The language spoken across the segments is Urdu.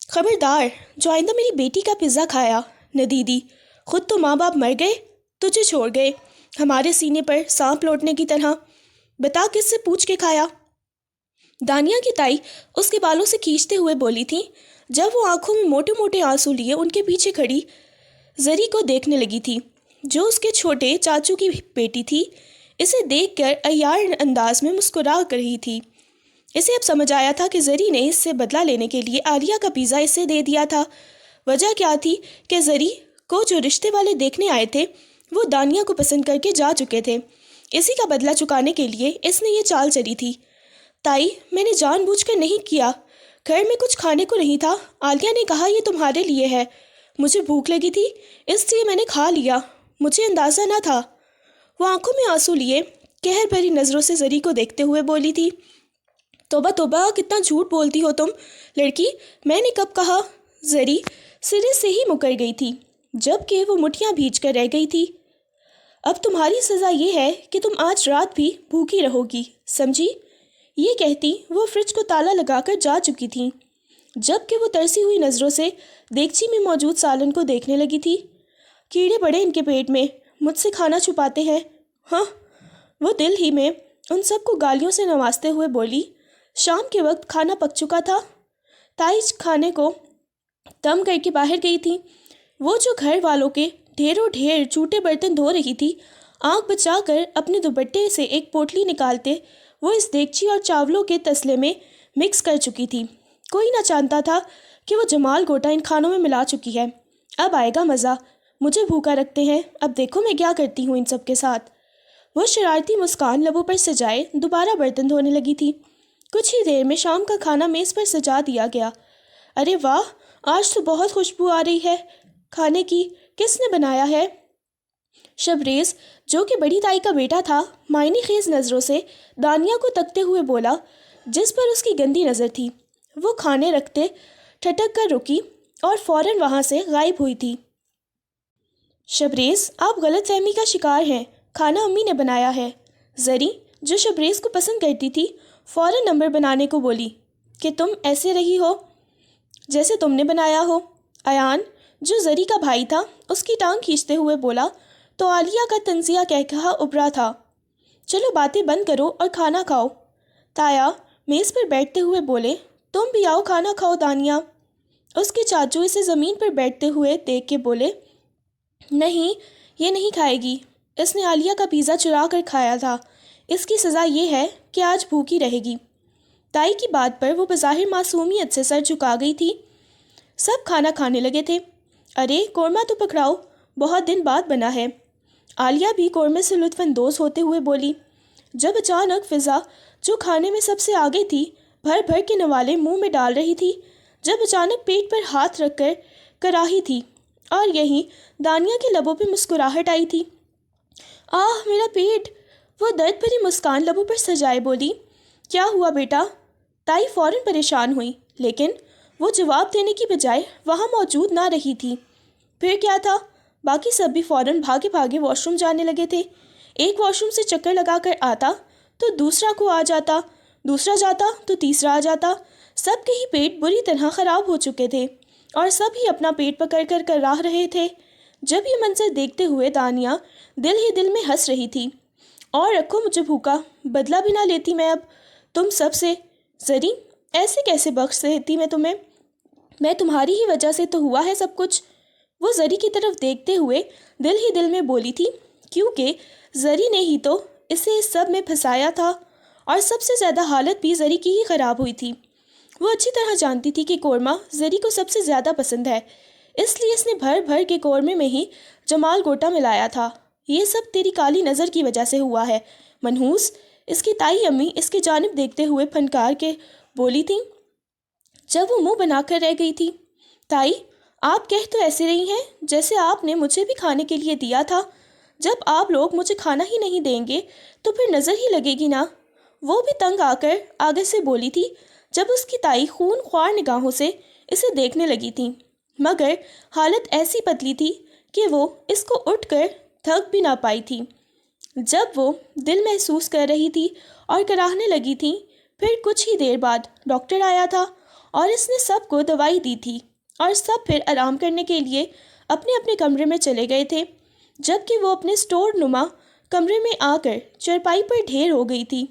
خبردار جو آئندہ میری بیٹی کا پزا کھایا نہ دیدی، خود تو ماں باپ مر گئے، تجھے چھوڑ گئے ہمارے سینے پر سانپ لوٹنے کی طرح، بتا کس سے پوچھ کے کھایا؟ دانیہ کی تائی اس کے بالوں سے کھینچتے ہوئے بولی تھی، جب وہ آنکھوں میں موٹے موٹے آنسو لیے ان کے پیچھے کھڑی زری کو دیکھنے لگی تھی جو اس کے چھوٹے چاچو کی بیٹی تھی۔ اسے دیکھ کر عیار انداز میں مسکرا کر رہی تھی۔ اسے اب سمجھ آیا تھا کہ زری نے اس سے بدلہ لینے کے لیے عالیہ کا پیزا اسے دے دیا تھا۔ وجہ کیا تھی کہ زری کو جو رشتے والے دیکھنے آئے تھے وہ دانیہ کو پسند کر کے جا چکے تھے۔ اسی کا بدلہ چکانے کے لیے اس نے یہ چال چلی تھی۔ تائی، میں نے جان بوجھ کر نہیں کیا، گھر میں کچھ کھانے کو نہیں تھا، عالیہ نے کہا یہ تمہارے لیے ہے، مجھے بھوک لگی تھی اس لیے میں نے کھا لیا، مجھے اندازہ نہ تھا۔ وہ آنکھوں میں آنسو لیے قہر بھری نظروں سے زری کو دیکھتے ہوئے بولی تھی، توبہ توبہ کتنا جھوٹ بولتی ہو تم لڑکی، میں نے کب کہا؟ زری سرے سے ہی مکر گئی تھی جب کہ وہ مٹھیاں بھیج کر رہ گئی تھی۔ اب تمہاری سزا یہ ہے کہ تم آج رات بھی بھوکی رہو گی، سمجھی؟ یہ کہتی وہ فریج کو تالا لگا کر جا چکی تھیں، جب کہ وہ ترسی ہوئی نظروں سے دیگچی میں موجود سالن کو دیکھنے لگی تھی۔ کیڑے پڑے ان کے پیٹ میں، مجھ سے کھانا چھپاتے ہیں، ہاں؟ وہ دل ہی میں ان سب کو گالیوں سے نوازتے ہوئے بولی۔ شام کے وقت کھانا پک چکا تھا۔ تائی کھانے کو دم کر کے باہر گئی تھی۔ وہ جو گھر والوں کے ڈھیروں ڈھیر جھوٹے برتن دھو رہی تھی، آنکھ بچا کر اپنے دوپٹے سے ایک پوٹلی نکالتے وہ اس دیگچی اور چاولوں کے تسلے میں مکس کر چکی تھی۔ کوئی نہ جانتا تھا کہ وہ جمال گوٹا ان کھانوں میں ملا چکی ہے۔ اب آئے گا مزہ، مجھے بھوکا رکھتے ہیں، اب دیکھو میں کیا کرتی ہوں ان سب کے ساتھ۔ وہ شرارتی مسکان لبوں پر سجائے دوبارہ برتن دھونے لگی تھی۔ کچھ ہی دیر میں شام کا کھانا میز پر سجا دیا گیا۔ ارے واہ، آج تو بہت خوشبو آ رہی ہے کھانے کی، کس نے بنایا ہے؟ شبریز جو کہ بڑی تائی کا بیٹا تھا معنی خیز نظروں سے دانیہ کو تکتے ہوئے بولا، جس پر اس کی گندی نظر تھی۔ وہ کھانے رکھتے ٹھٹک کر رکی اور فوراً وہاں سے غائب ہوئی تھی۔ شبریز آپ غلط فہمی کا شکار ہیں، کھانا امی نے بنایا ہے۔ زری جو شبریز کو پسند کرتی تھی فوراً نمبر بنانے کو بولی کہ تم ایسے رہی ہو جیسے تم نے بنایا ہو۔ ایان جو زری کا بھائی تھا اس کی ٹانگ کھینچتے ہوئے بولا تو عالیہ کا تنزیہ کہا ابھرا تھا، چلو باتیں بند کرو اور کھانا کھاؤ۔ تایا میز پر بیٹھتے ہوئے بولے، تم بھی آؤ کھانا کھاؤ دانیہ۔ اس کے چاچو اسے زمین پر بیٹھتے ہوئے دیکھ کے بولے، نہیں یہ نہیں کھائے گی، اس نے عالیہ کا پیزا چرا کر کھایا تھا، اس کی سزا یہ ہے کہ آج بھوکی رہے گی۔ تائی کی بات پر وہ بظاہر معصومیت سے سر جھکا گئی تھی۔ سب کھانا کھانے لگے تھے۔ ارے قورمہ تو پکڑاؤ، بہت دن بعد بنا ہے۔ عالیہ بھی قورمے سے لطف اندوز ہوتے ہوئے بولی، جب اچانک فضا جو کھانے میں سب سے آگے تھی بھر بھر کے نوالے منہ میں ڈال رہی تھی، جب اچانک پیٹ پر ہاتھ رکھ کر کراہی تھی اور یہیں دانیہ کے لبوں پہ مسکراہٹ آئی تھی۔ آہ میرا پیٹ! وہ درد بھری مسکان لبوں پر سجائے بولی، کیا ہوا بیٹا؟ تائی فوراً پریشان ہوئی، لیکن وہ جواب دینے کی بجائے وہاں موجود نہ رہی تھی۔ پھر کیا تھا؟ باقی سب بھی فوراً بھاگے بھاگے واش روم جانے لگے تھے۔ ایک واش روم سے چکر لگا کر آتا تو دوسرا کو آ جاتا، دوسرا جاتا تو تیسرا آ جاتا۔ سب کے ہی پیٹ بری طرح خراب ہو چکے تھے اور سب ہی اپنا پیٹ پکڑ کر کراہ رہے تھے۔ جب یہ منظر دیکھتے ہوئے دانیہ دل ہی دل میں ہنس رہی تھی، اور رکھو مجھے بھوکا، بدلہ بھی نہ لیتی میں اب تم سب سے۔ زری ایسے کیسے بخش دیتی میں تمہیں؟ میں تمہاری ہی وجہ سے تو ہوا ہے سب کچھ۔ وہ زری کی طرف دیکھتے ہوئے دل ہی دل میں بولی تھی، کیونکہ زری نے ہی تو اسے اس سب میں پھنسایا تھا، اور سب سے زیادہ حالت بھی زری کی ہی خراب ہوئی تھی۔ وہ اچھی طرح جانتی تھی کہ قورمہ زری کو سب سے زیادہ پسند ہے، اس لیے اس نے بھر بھر کے قورمے میں ہی جمال گوٹا ملایا تھا۔ یہ سب تیری کالی نظر کی وجہ سے ہوا ہے منحوس، اس کی تائی امی اس کی جانب دیکھتے ہوئے پھنکار کے بولی تھیں، جب وہ منہ بنا کر رہ گئی تھی۔ تائی آپ کہہ تو ایسے رہی ہیں جیسے آپ نے مجھے بھی کھانے کے لیے دیا تھا، جب آپ لوگ مجھے کھانا ہی نہیں دیں گے تو پھر نظر ہی لگے گی نا۔ وہ بھی تنگ آ کر آگے سے بولی تھی، جب اس کی تائی خون خوار نگاہوں سے اسے دیکھنے لگی تھی، مگر حالت ایسی پتلی تھی کہ وہ اس کو اٹھ کر تھک بھی نہ پائی تھی۔ جب وہ دل محسوس کر رہی تھی اور کراہنے لگی تھی، پھر کچھ ہی دیر بعد ڈاکٹر آیا تھا اور اس نے سب کو دوائی دی تھی اور سب پھر آرام کرنے کے لیے اپنے اپنے کمرے میں چلے گئے تھے، جبکہ وہ اپنے اسٹور نما کمرے میں آ کر چرپائی پر ڈھیر ہو گئی تھی۔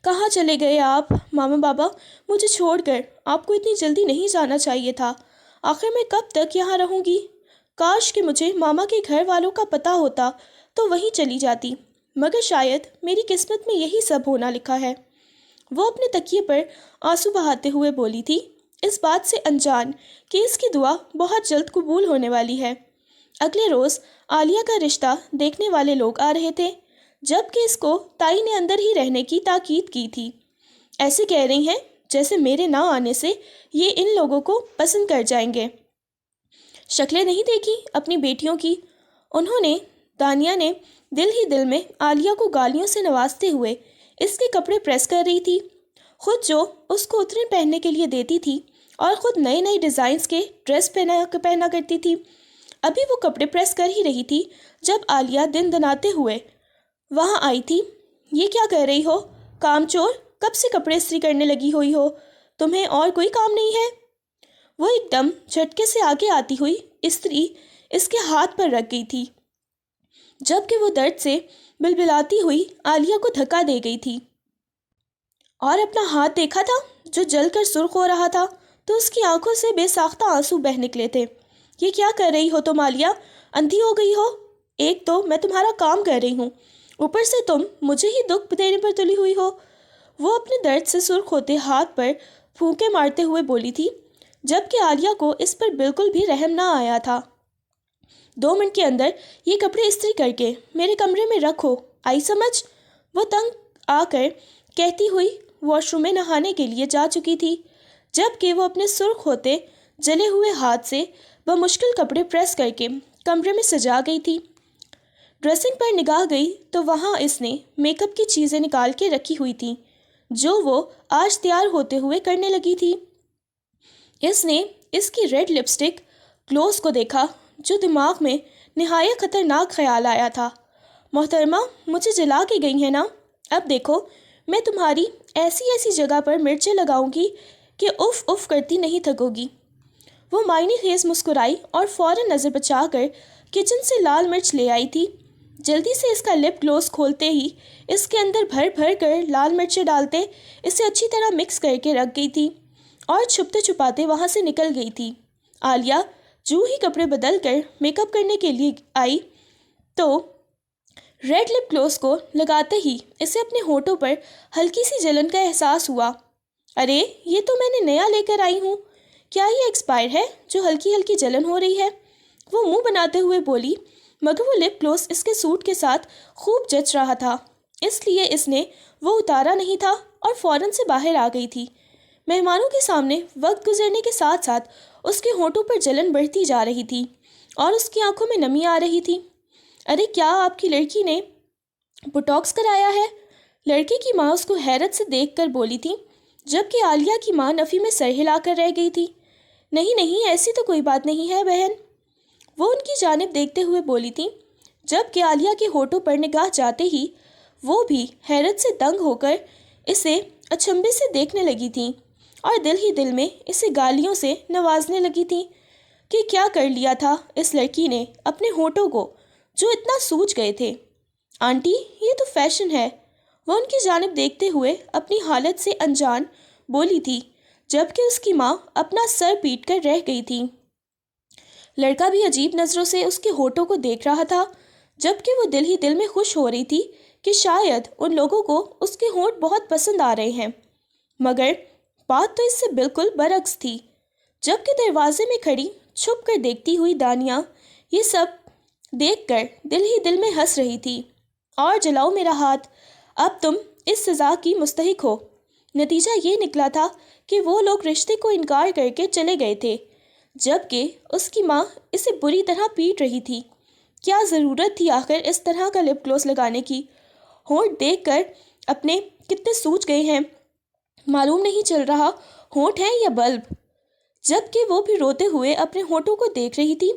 کہاں چلے گئے آپ ماما بابا؟ مجھے چھوڑ کر آپ کو اتنی جلدی نہیں جانا چاہیے تھا۔ آخر میں کب تک یہاں رہوں گی؟ کاش کہ مجھے ماما کے گھر والوں کا پتہ ہوتا تو وہیں چلی جاتی، مگر شاید میری قسمت میں یہی سب ہونا لکھا ہے۔ وہ اپنے تکیے پر آنسو بہاتے ہوئے بولی تھی، اس بات سے انجان کہ اس کی دعا بہت جلد قبول ہونے والی ہے۔ اگلے روز عالیہ کا رشتہ دیکھنے والے لوگ آ رہے تھے، جبکہ اس کو تائی نے اندر ہی رہنے کی تاکید کی تھی۔ ایسے کہہ رہی ہیں جیسے میرے نہ آنے سے یہ ان لوگوں کو پسند کر جائیں گے۔ شکلیں نہیں دیکھی اپنی بیٹیوں کی؟ انہوں نے دانیہ نے دل ہی دل میں عالیہ کو گالیوں سے نوازتے ہوئے اس کے کپڑے پریس کر رہی تھی، خود جو اس کو اتنے پہننے کے لیے دیتی تھی اور خود نئے نئے ڈیزائنز کے ڈریس پہنا کرتی تھی۔ ابھی وہ کپڑے پریس کر ہی رہی تھی جب عالیہ دن دناتے ہوئے وہاں آئی تھی۔ یہ کیا کر رہی ہو کام چور؟ کب سے کپڑے استری کرنے لگی ہوئی ہو؟ تمہیں اور کوئی کام نہیں ہے؟ وہ ایک دم جھٹکے سے آگے آتی ہوئی استری اس کے ہاتھ پر رکھ گئی تھی، جبکہ وہ درد سے بلبلاتی ہوئی عالیہ کو دھکا دے گئی تھی۔ اور اپنا ہاتھ دیکھا تھا جو جل کر سرخ ہو رہا تھا تو اس کی آنکھوں سے بے ساختہ آنسو بہہ نکلے تھے۔ یہ کیا کر رہی ہو تم عالیہ؟ اندھی ہو گئی ہو؟ ایک تو میں تمہارا کام کر رہی ہوں، اوپر سے تم مجھے ہی دکھ دینے پر تلی ہوئی ہو۔ وہ اپنے درد سے سرخ ہوتے ہاتھ پر پھونکے مارتے ہوئے بولی تھی، جبکہ عالیہ کو اس پر بالکل بھی رحم نہ آیا تھا۔ 2 منٹ کے اندر یہ کپڑے استری کر کے میرے کمرے میں رکھو، آئی سمجھ؟ وہ تنگ آ کر کہتی ہوئی واش روم میں نہانے کے لیے جا چکی تھی، جبکہ وہ اپنے سرخ ہوتے جلے ہوئے ہاتھ سے بمشکل کپڑے پریس کر کے کمرے میں سجا گئی تھی۔ ڈریسنگ پر نگاہ گئی تو وہاں اس نے میک اپ کی چیزیں نکال کے رکھی ہوئی تھیں جو وہ آج تیار ہوتے ہوئے کرنے لگی تھی۔ اس نے اس کی ریڈ لپسٹک گلوز کو دیکھا جو دماغ میں نہایت خطرناک خیال آیا تھا۔ محترمہ مجھے جلا کے گئی ہے نا؟ اب دیکھو میں تمہاری ایسی ایسی جگہ پر مرچیں لگاؤں گی کہ اف اف کرتی نہیں تھکو گی۔ وہ معنی خیز مسکرائی اور فوراً نظر بچا کر کچن سے لال مرچ لے آئی تھی۔ جلدی سے اس کا لپ گلوز کھولتے ہی اس کے اندر بھر بھر کر لال مرچیں ڈالتے اسے اچھی طرح مکس کر کے رکھ گئی تھی اور چھپتے چھپاتے وہاں سے نکل گئی تھی۔ عالیہ جو ہی کپڑے بدل کر میک اپ کرنے کے لیے آئی تو ریڈ لپ گلوز کو لگاتے ہی اسے اپنے ہونٹوں پر ہلکی سی جلن کا احساس ہوا۔ ارے یہ تو میں نے نیا لے کر آئی ہوں، کیا یہ ایکسپائر ہے جو ہلکی ہلکی جلن ہو رہی ہے؟ وہ منہ بناتے ہوئے بولی، مگر وہ لپ گلوز اس کے سوٹ کے ساتھ خوب جچ رہا تھا، اس لیے اس نے وہ اتارا نہیں تھا اور فوراً سے باہر آ گئی تھی۔ مہمانوں کے سامنے وقت گزرنے کے ساتھ ساتھ اس کے ہونٹوں پر جلن بڑھتی جا رہی تھی اور اس کی آنکھوں میں نمی آ رہی تھی۔ ارے کیا آپ کی لڑکی نے بوٹاکس کرایا ہے؟ لڑکی کی ماں اس کو حیرت سے دیکھ کر بولی تھی، جبکہ عالیہ کی ماں نفی میں سر ہلا کر رہ گئی تھی۔ نہیں نہیں ایسی تو کوئی بات نہیں ہے بہن، وہ ان کی جانب دیکھتے ہوئے بولی تھی، جبکہ عالیہ کے ہونٹوں پر نگاہ جاتے ہی وہ بھی حیرت سے دنگ ہو کر اسے اچنبے سے دیکھنے لگی تھیں اور دل ہی دل میں اسے گالیوں سے نوازنے لگی تھیں کہ کیا کر لیا تھا اس لڑکی نے اپنے ہونٹوں کو جو اتنا سوج گئے تھے۔ آنٹی یہ تو فیشن ہے، وہ ان کی جانب دیکھتے ہوئے اپنی حالت سے انجان بولی تھی، جبکہ اس کی ماں اپنا سر پیٹ کر رہ گئی تھی۔ لڑکا بھی عجیب نظروں سے اس کے ہونٹوں کو دیکھ رہا تھا، جبکہ وہ دل ہی دل میں خوش ہو رہی تھی کہ شاید ان لوگوں کو اس کے ہونٹ بہت پسند آ رہے ہیں، مگر بات تو اس سے بالکل برعکس تھی۔ جبکہ دروازے میں کھڑی چھپ کر دیکھتی ہوئی دانیہ یہ سب دیکھ کر دل ہی دل میں ہنس رہی تھی۔ اور جلاؤ میرا ہاتھ، اب تم اس سزا کی مستحق ہو۔ نتیجہ یہ نکلا تھا کہ وہ لوگ رشتے کو انکار کر کے چلے گئے تھے، جبکہ اس کی ماں اسے بری طرح پیٹ رہی تھی۔ کیا ضرورت تھی آخر اس طرح کا لپ گلوس لگانے کی؟ ہونٹ دیکھ کر اپنے کتنے سوج گئے ہیں، معلوم نہیں چل رہا ہونٹ ہیں یا بلب۔ جبکہ وہ بھی روتے ہوئے اپنے ہونٹوں کو دیکھ رہی تھی۔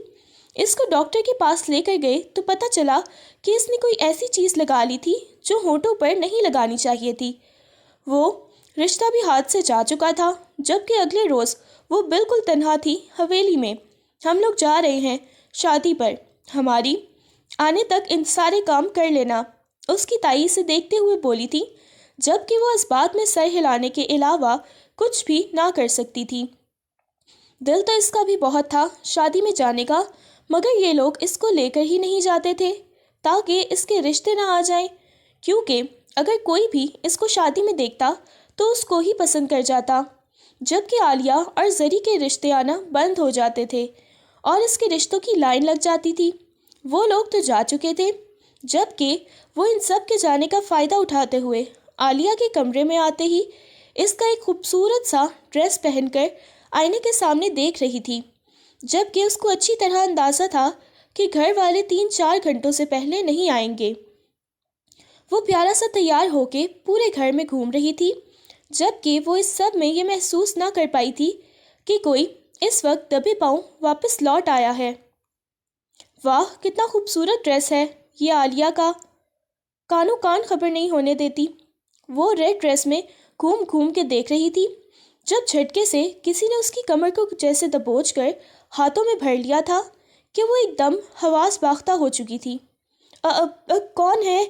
اس کو ڈاکٹر کے پاس لے کر گئے تو پتہ چلا کہ اس نے کوئی ایسی چیز لگا لی تھی جو ہونٹوں پر نہیں لگانی چاہیے تھی۔ وہ رشتہ بھی ہاتھ سے جا چکا تھا، جبکہ اگلے روز وہ بالکل تنہا تھی حویلی میں۔ ہم لوگ جا رہے ہیں شادی پر، ہماری آنے تک ان سارے کام کر لینا، اس کی تائی سے دیکھتے ہوئے بولی تھی، جبکہ وہ اس بات میں سر ہلانے کے علاوہ کچھ بھی نہ کر سکتی تھی۔ دل تو اس کا بھی بہت تھا شادی میں جانے کا، مگر یہ لوگ اس کو لے کر ہی نہیں جاتے تھے تاکہ اس کے رشتے نہ آ جائیں، کیونکہ اگر کوئی بھی اس کو شادی میں دیکھتا تو اس کو ہی پسند کر جاتا، جبکہ عالیہ اور زری کے رشتے آنا بند ہو جاتے تھے اور اس کے رشتوں کی لائن لگ جاتی تھی۔ وہ لوگ تو جا چکے تھے، جبکہ وہ ان سب کے جانے کا فائدہ اٹھاتے ہوئے عالیہ کے کمرے میں آتے ہی اس کا ایک خوبصورت سا ڈریس پہن کر آئینے کے سامنے دیکھ رہی تھی، جبکہ اس کو اچھی طرح اندازہ تھا کہ گھر والے 3-4 گھنٹوں سے پہلے نہیں آئیں گے۔ وہ پیارا سا تیار ہو کے پورے گھر میں گھوم رہی تھی، جبکہ وہ اس سب میں یہ محسوس نہ کر پائی تھی کہ کوئی اس وقت دبے پاؤں واپس لوٹ آیا ہے۔ واہ، کتنا خوبصورت ڈریس ہے یہ عالیہ کا، کانوں کان خبر نہیں ہونے دیتی۔ وہ ریڈ ڈریس میں گھوم گھوم کے دیکھ رہی تھی، جب جھٹکے سے کسی نے اس کی کمر کو جیسے دبوچ کر ہاتھوں میں بھر لیا تھا کہ وہ ایک دم حواس باختہ ہو چکی تھی۔ کون ہے؟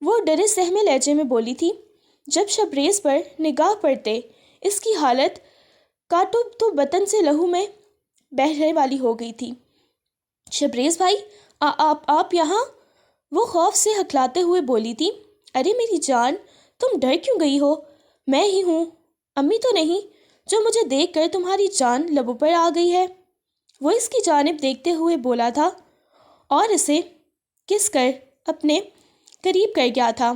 وہ ڈرے سہمے لہجے میں بولی تھی، جب شبریز پر نگاہ پڑتے اس کی حالت کاٹو تو بطن سے لہو میں بہنے والی ہو گئی تھی۔ شبریز بھائی، آپ یہاں؟ وہ خوف سے ہکلاتے ہوئے بولی تھی۔ ارے میری جان، تم ڈر کیوں گئی ہو؟ میں ہی ہوں، امی تو نہیں جو مجھے دیکھ کر تمہاری جان لبوں پر آ گئی ہے؟ وہ اس کی جانب دیکھتے ہوئے بولا تھا اور اسے کس کر اپنے قریب کر گیا تھا۔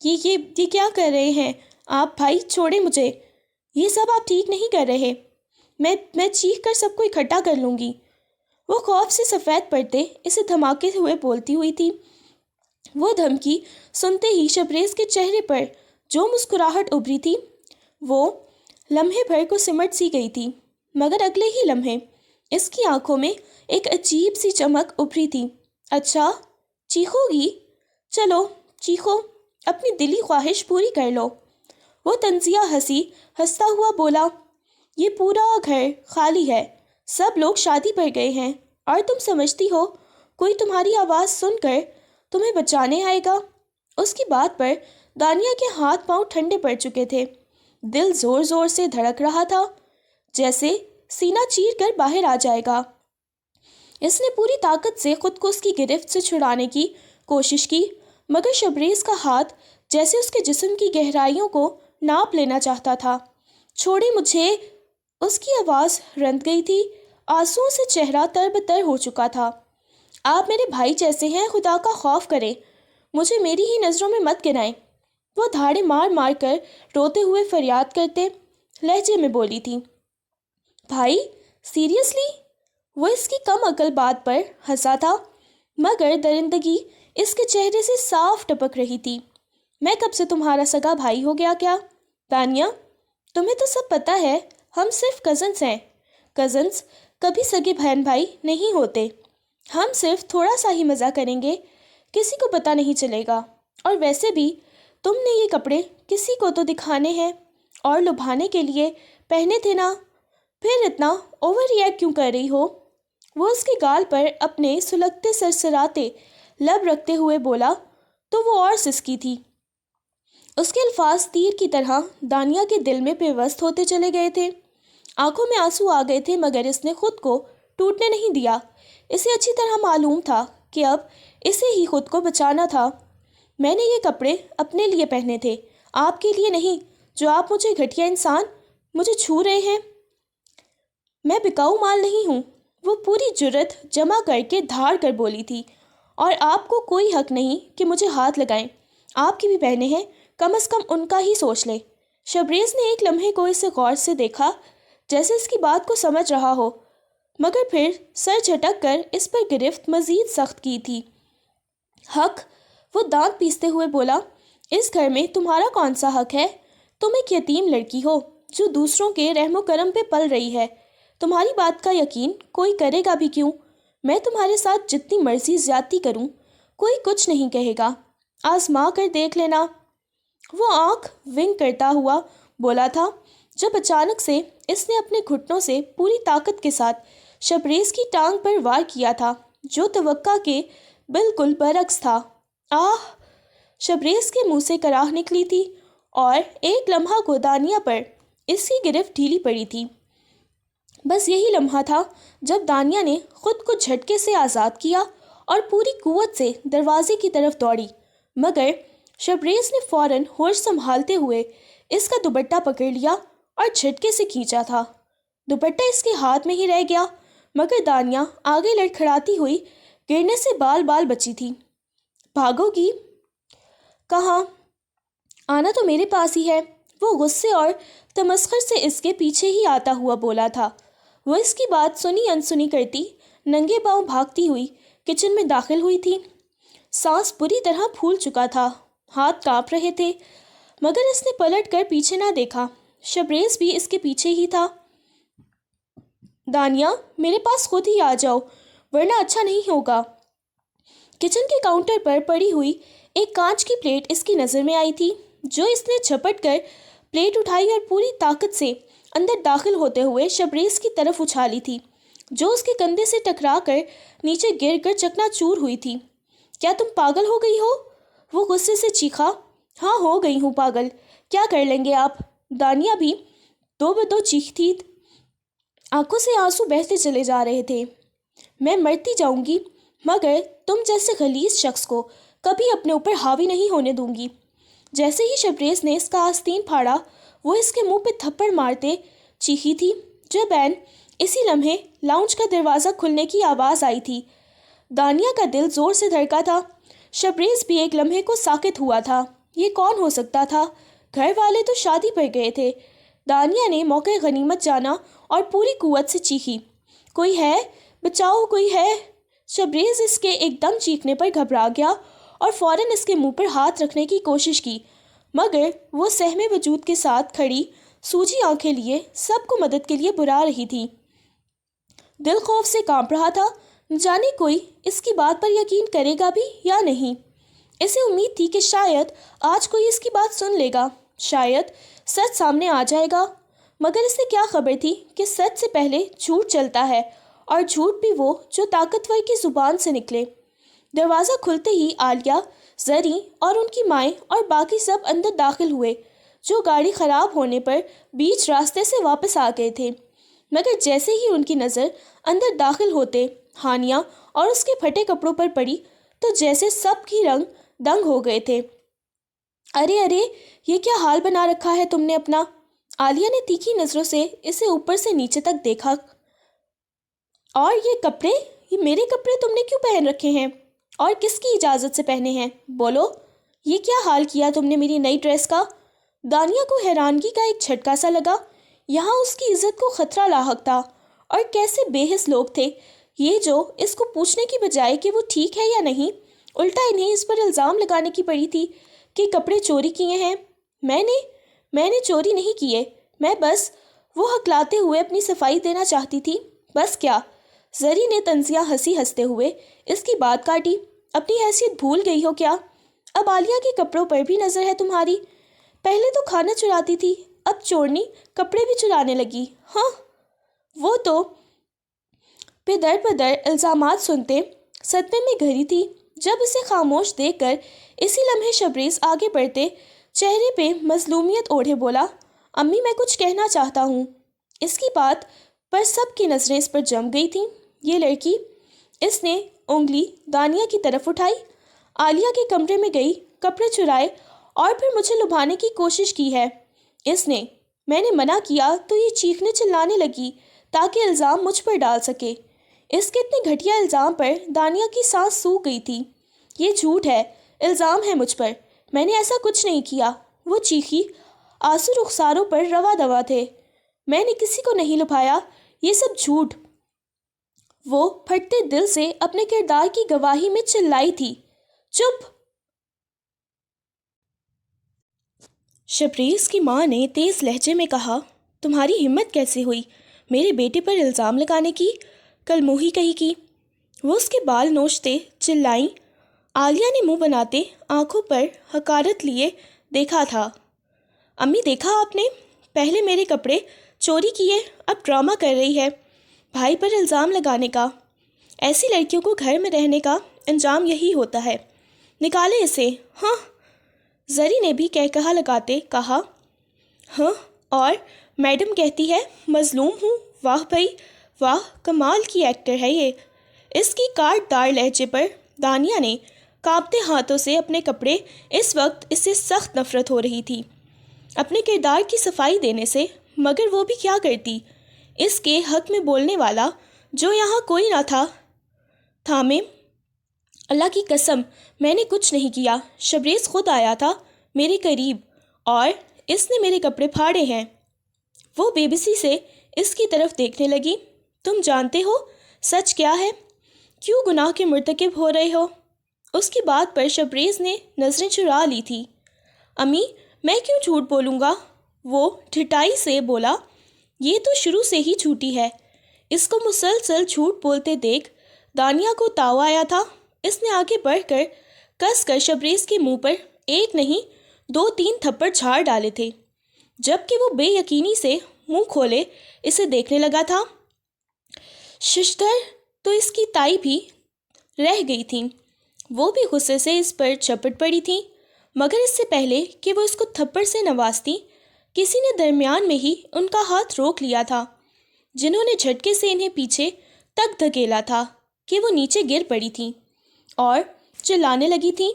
یہ کیا کر رہے ہیں آپ بھائی؟ چھوڑیں مجھے، یہ سب آپ ٹھیک نہیں کر رہے، میں چیخ کر سب کو اکٹھا کر لوں گی۔ وہ خوف سے سفید پڑتے اسے دھماکے ہوئے بولتی ہوئی تھی۔ وہ دھمکی سنتے ہی شبریز کے چہرے پر جو مسکراہٹ ابھری تھی وہ لمحے بھر کو سمٹ سی گئی تھی، مگر اگلے ہی لمحے اس کی آنکھوں میں ایک عجیب سی چمک ابھری تھی۔ اچھا، چیخو گی؟ چلو چیخو، اپنی دلی خواہش پوری کر لو۔ وہ طنزیہ ہنستا ہوا بولا، یہ پورا گھر خالی ہے، سب لوگ شادی پر گئے ہیں اور تم سمجھتی ہو کوئی تمہاری آواز سن کر تمہیں بچانے آئے گا؟ اس کی بات پر دانیہ کے ہاتھ پاؤں ٹھنڈے پڑ چکے تھے، دل زور زور سے دھڑک رہا تھا جیسے سینہ چیر کر باہر آ جائے گا۔ اس نے پوری طاقت سے خود کو اس کی گرفت سے چھڑانے کی کوشش کی، مگر شبریز کا ہاتھ جیسے اس کے جسم کی گہرائیوں کو ناپ لینا چاہتا تھا۔ چھوڑے مجھے، اس کی آواز رند گئی تھی، آنسوؤں سے چہرہ تر بتر ہو چکا تھا۔ آپ میرے بھائی جیسے ہیں، خدا کا خوف کریں، مجھے میری ہی نظروں میں مت گرائیں۔ وہ دھاڑے مار مار کر روتے ہوئے فریاد کرتے لہجے میں بولی تھی۔ بھائی، سیریسلی؟ وہ اس کی کم عقل بات پر ہنسا تھا، مگر درندگی اس کے چہرے سے صاف ٹپک رہی تھی۔ میں کب سے تمہارا سگا بھائی ہو گیا کیا؟ دانیہ، تمہیں تو سب پتہ ہے، ہم صرف کزنس ہیں۔ کزنس کبھی سگے بہن بھائی نہیں ہوتے، ہم صرف تھوڑا سا ہی مزہ کریں گے، کسی کو پتہ نہیں چلے گا۔ اور ویسے بھی تم نے یہ کپڑے کسی کو تو دکھانے ہیں اور لبھانے کے لیے پہنے تھے نا، پھر اتنا اوور ری ایکٹ کیوں کر رہی ہو؟ وہ اس کے گال پر اپنے سلگتے سرسراتے لب رکھتے ہوئے بولا تو وہ اور سسکی تھی۔ اس کے الفاظ تیر کی طرح دانیہ کے دل میں پیوست ہوتے چلے گئے تھے۔ آنکھوں میں آنسو آ گئے تھے، مگر اس نے خود کو ٹوٹنے نہیں دیا۔ اسے اچھی طرح معلوم تھا کہ اب اسے ہی خود کو بچانا تھا۔ میں نے یہ کپڑے اپنے لیے پہنے تھے، آپ کے لیے نہیں، جو آپ مجھے گھٹیا انسان مجھے چھو رہے ہیں۔ میں بکاؤ مال نہیں ہوں، وہ پوری جرت جمع کر کے دھاڑ کر بولی تھی، اور آپ کو کوئی حق نہیں کہ مجھے ہاتھ لگائیں۔ آپ کی بھی بہنیں ہیں، کم از کم ان کا ہی سوچ لیں۔ شبریز نے ایک لمحے کو اسے غور سے دیکھا جیسے اس کی بات کو سمجھ رہا ہو، مگر پھر سر جھٹک کر اس پر گرفت مزید سخت کی تھی۔ حق؟ وہ دانت پیستے ہوئے بولا، اس گھر میں تمہارا کون سا حق ہے؟ تم ایک یتیم لڑکی ہو جو دوسروں کے رحم و کرم پہ پل رہی ہے۔ تمہاری بات کا یقین کوئی کرے گا بھی کیوں؟ میں تمہارے ساتھ جتنی مرضی زیادتی کروں، کوئی کچھ نہیں کہے گا، آزما کر دیکھ لینا۔ وہ آنکھ ونک کرتا ہوا بولا تھا جب اچانک سے اس نے اپنے گھٹنوں سے پوری طاقت کے ساتھ شبریز کی ٹانگ پر وار کیا تھا، جو توقع کے بالکل برعکس تھا۔ آہ! شبریز کے منہ سے کراہ نکلی تھی اور ایک لمحہ کو دانیہ پر اس کی گرفت ڈھیلی پڑی تھی۔ بس یہی لمحہ تھا جب دانیہ نے خود کو جھٹکے سے آزاد کیا اور پوری قوت سے دروازے کی طرف دوڑی، مگر شبریز نے فوراً ہوش سنبھالتے ہوئے اس کا دوپٹہ پکڑ لیا اور جھٹکے سے کھینچا تھا۔ دوپٹہ اس کے ہاتھ میں ہی رہ گیا، مگر دانیہ آگے لڑکھڑاتی ہوئی گرنے سے بال بال بچی تھی۔ بھاگو گی؟ کہاں؟ آنا تو میرے پاس ہی ہے، وہ غصے اور تمسخر سے اس کے پیچھے ہی آتا ہوا بولا تھا۔ وہ اس کی بات سنی انسنی کرتی ننگے پاؤں بھاگتی ہوئی کچن میں داخل ہوئی تھی۔ سانس بری طرح پھول چکا تھا، ہاتھ کانپ رہے تھے، مگر اس نے پلٹ کر پیچھے نہ دیکھا۔ شبریز بھی اس کے پیچھے ہی تھا۔ دانیہ، میرے پاس خود ہی آ جاؤ ورنہ اچھا نہیں ہوگا۔ کچن کے کاؤنٹر پر پڑی ہوئی ایک کانچ کی پلیٹ اس کی نظر میں آئی تھی، جو اس نے جھپٹ کر پلیٹ اٹھائی اور پوری طاقت سے اندر داخل ہوتے ہوئے شبریز کی طرف اچھالی تھی، جو اس کے کندھے سے ٹکرا کر نیچے گر کر چکنا چور ہوئی تھی۔ کیا تم پاگل ہو گئی ہو؟ وہ غصے سے چیخا۔ ہاں، ہو گئی ہوں پاگل، کیا کر لیں گے آپ؟ دانیہ بھی دو بدو چیختی، آنکھوں سے آنسو بہتے چلے جا رہے تھے۔ میں مرتی جاؤں گی، مگر تم جیسے غلیظ شخص کو کبھی اپنے اوپر حاوی نہیں ہونے دوں گی۔ جیسے ہی شبریز نے اس کا آستین پھاڑا، وہ اس کے منہ پہ تھپڑ مارتے چیخی تھی۔ جب عین اسی لمحے لاؤنج کا دروازہ کھلنے کی آواز آئی تھی۔ دانیہ کا دل زور سے دھڑکا تھا۔ شبریز بھی ایک لمحے کو ساکت ہوا تھا۔ یہ کون ہو سکتا تھا؟ گھر والے تو شادی پر گئے تھے۔ دانیہ نے موقع غنیمت جانا اور پوری قوت سے چیخی، کوئی ہے؟ بچاؤ، کوئی ہے؟ شبریز اس کے ایک دم چیخنے پر گھبرا گیا اور فوراً اس کے منہ پر ہاتھ رکھنے کی کوشش کی، مگر وہ سہمے وجود کے ساتھ کھڑی سوجی آنکھیں لیے سب کو مدد کے لیے بلا رہی تھی۔ دل خوف سے کانپ رہا تھا، نہ جانے کوئی اس کی بات پر یقین کرے گا بھی یا نہیں۔ اسے امید تھی کہ شاید آج کوئی اس کی بات سن لے گا، شاید سچ سامنے آ جائے گا، مگر اسے کیا خبر تھی کہ سچ سے پہلے جھوٹ چلتا ہے، اور جھوٹ بھی وہ جو طاقتور کی زبان سے نکلے۔ دروازہ کھلتے ہی عالیہ، زریں اور ان کی مائیں اور باقی سب اندر داخل ہوئے، جو گاڑی خراب ہونے پر بیچ راستے سے واپس آ گئے تھے، مگر جیسے ہی ان کی نظر اندر داخل ہوتے ہانیہ اور اس کے پھٹے کپڑوں پر پڑی تو جیسے سب کی رنگ دنگ ہو گئے تھے۔ ارے ارے، یہ کیا حال بنا رکھا ہے تم نے اپنا؟ عالیہ نے تیکھی نظروں سے اسے اوپر سے نیچے تک دیکھا۔ اور یہ کپڑے، یہ میرے کپڑے تم نے کیوں پہن رکھے ہیں؟ اور کس کی اجازت سے پہنے ہیں؟ بولو، یہ کیا حال کیا تم نے میری نئی ڈریس کا؟ دانیہ کو حیرانگی کا ایک جھٹکا سا لگا۔ یہاں اس کی عزت کو خطرہ لاحق تھا، اور کیسے بے حس لوگ تھے یہ جو اس کو پوچھنے کی بجائے کہ وہ ٹھیک ہے یا نہیں، الٹا انہیں اس پر الزام لگانے کی پڑی تھی کہ کپڑے چوری کیے ہیں۔ میں نے چوری نہیں کیے، میں بس، وہ ہکلاتے ہوئے اپنی صفائی دینا چاہتی تھی۔ بس کیا؟ زری نے طنزیہ ہنسی ہنستے ہوئے اس کی بات کاٹی۔ اپنی حیثیت بھول گئی ہو کیا؟ اب عالیہ کے کپڑوں پر بھی نظر ہے تمہاری؟ پہلے تو کھانا چراتی تھی، اب چورنی کپڑے بھی چرانے لگی۔ ہاں، وہ تو پہ در الزامات سنتے صدمے میں گھری تھی۔ جب اسے خاموش دیکھ کر اسی لمحے شبریز آگے بڑھتے چہرے پہ مظلومیت اوڑھے بولا، امی میں کچھ کہنا چاہتا ہوں۔ اس کی بات پر سب کی نظریں اس پر جم گئی تھیں۔ یہ لڑکی، اس نے انگلی دانیہ کی طرف اٹھائی، عالیہ کے کمرے میں گئی، کپڑے چرائے اور پھر مجھے لبھانے کی کوشش کی ہے اس نے۔ میں نے منع کیا تو یہ چیخنے چلانے لگی تاکہ الزام مجھ پر ڈال سکے۔ اس کے اتنے گھٹیا الزام پر دانیہ کی سانس سوکھ گئی تھی۔ یہ جھوٹ ہے، الزام ہے مجھ پر، میں نے ایسا کچھ نہیں کیا، وہ چیخی، آنسو رخساروں پر رواں دواں تھے۔ میں نے کسی کو نہیں لبھایا، یہ سب جھوٹ۔ وہ پھٹتے دل سے اپنے کردار کی گواہی میں چلائی تھی۔ چپ! شبریز کی ماں نے تیز لہجے میں کہا، تمہاری ہمت کیسے ہوئی میرے بیٹے پر الزام لگانے کی؟ کل موہی کہی کی۔ وہ اس کے بال نوچتے چلائیں۔ عالیہ نے منہ بناتے آنکھوں پر حقارت لیے دیکھا تھا۔ امی دیکھا آپ نے؟ پہلے میرے کپڑے چوری کیے، اب ڈرامہ کر رہی ہے بھائی پر الزام لگانے کا۔ ایسی لڑکیوں کو گھر میں رہنے کا انجام یہی ہوتا ہے، نکالے اسے۔ ہاں، زری نے بھی کہا لگاتے کہا۔ ہاں، اور میڈم کہتی ہے مظلوم ہوں۔ واہ بھائی واہ، کمال کی ایکٹر ہے یہ۔ اس کی کاٹ دار لہجے پر دانیہ نے کانپتے ہاتھوں سے اپنے کپڑے، اس وقت اس سے سخت نفرت ہو رہی تھی اپنے کردار کی صفائی دینے سے، مگر وہ بھی کیا کرتی، اس کے حق میں بولنے والا جو یہاں کوئی نہ تھا۔ تھامے، اللہ کی قسم میں نے کچھ نہیں کیا، شبریز خود آیا تھا میرے قریب اور اس نے میرے کپڑے پھاڑے ہیں۔ وہ بے بسی سے اس کی طرف دیکھنے لگی۔ تم جانتے ہو سچ کیا ہے؟ کیوں گناہ کے مرتکب ہو رہے ہو؟ اس کی بات پر شبریز نے نظریں چرا لی تھی۔ امی میں کیوں جھوٹ بولوں گا؟ وہ ڈھٹائی سے بولا۔ یہ تو شروع سے ہی جھوٹی ہے۔ اس کو مسلسل جھوٹ بولتے دیکھ دانیہ کو تاؤ آیا تھا۔ اس نے آگے بڑھ کر کس کر شبریز کے منہ پر ایک نہیں 2-3 تھپڑ جھاڑ ڈالے تھے، جبکہ وہ بے یقینی سے منہ کھولے اسے دیکھنے لگا تھا۔ ششدر تو اس کی تائی بھی رہ گئی تھی، وہ بھی غصے سے اس پر چپٹ پڑی تھی، مگر اس سے پہلے کہ وہ اس کو تھپڑ سے نوازتی، کسی نے درمیان میں ہی ان کا ہاتھ روک لیا تھا، جنہوں نے جھٹکے سے انہیں پیچھے تک دھکیلا تھا کہ وہ نیچے گر پڑی تھیں اور چلانے لگی تھیں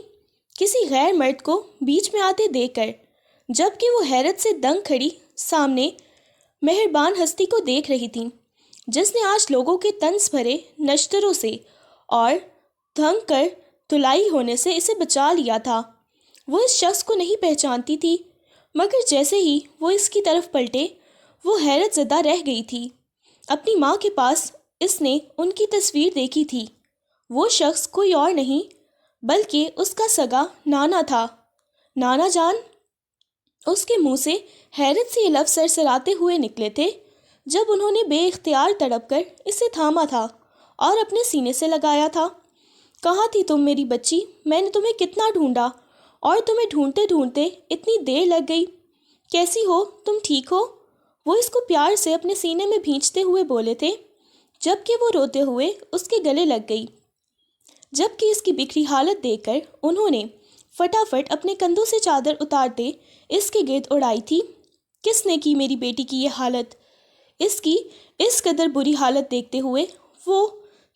کسی غیر مرد کو بیچ میں آتے دیکھ کر، جبکہ وہ حیرت سے دنگ کھڑی سامنے مہربان ہستی کو دیکھ رہی تھیں، جس نے آج لوگوں کے طنز بھرے نشتروں سے اور دھنگ کر دھلائی ہونے سے اسے بچا لیا تھا۔ وہ اس شخص کو نہیں پہچانتی تھی، مگر جیسے ہی وہ اس کی طرف پلٹے وہ حیرت زدہ رہ گئی تھی۔ اپنی ماں کے پاس اس نے ان کی تصویر دیکھی تھی، وہ شخص کوئی اور نہیں بلکہ اس کا سگا نانا تھا۔ نانا جان؟ اس کے منہ سے حیرت سے یہ لفظ سرسراتے ہوئے نکلے تھے جب انہوں نے بے اختیار تڑپ کر اسے تھاما تھا اور اپنے سینے سے لگایا تھا۔ کہاں تھی تم میری بچی؟ میں نے تمہیں کتنا ڈھونڈا اور تمہیں ڈھونڈتے ڈھونڈتے اتنی دیر لگ گئی۔ کیسی ہو تم؟ ٹھیک ہو؟ وہ اس کو پیار سے اپنے سینے میں بھینچتے ہوئے بولے تھے، جبکہ وہ روتے ہوئے اس کے گلے لگ گئی۔ جبکہ اس کی بکھری حالت دیکھ کر انہوں نے فٹافٹ اپنے کندھوں سے چادر اتارتے اس کے گرد اڑائی تھی۔ کس نے کی میری بیٹی کی یہ حالت؟ اس کی اس قدر بری حالت دیکھتے ہوئے وہ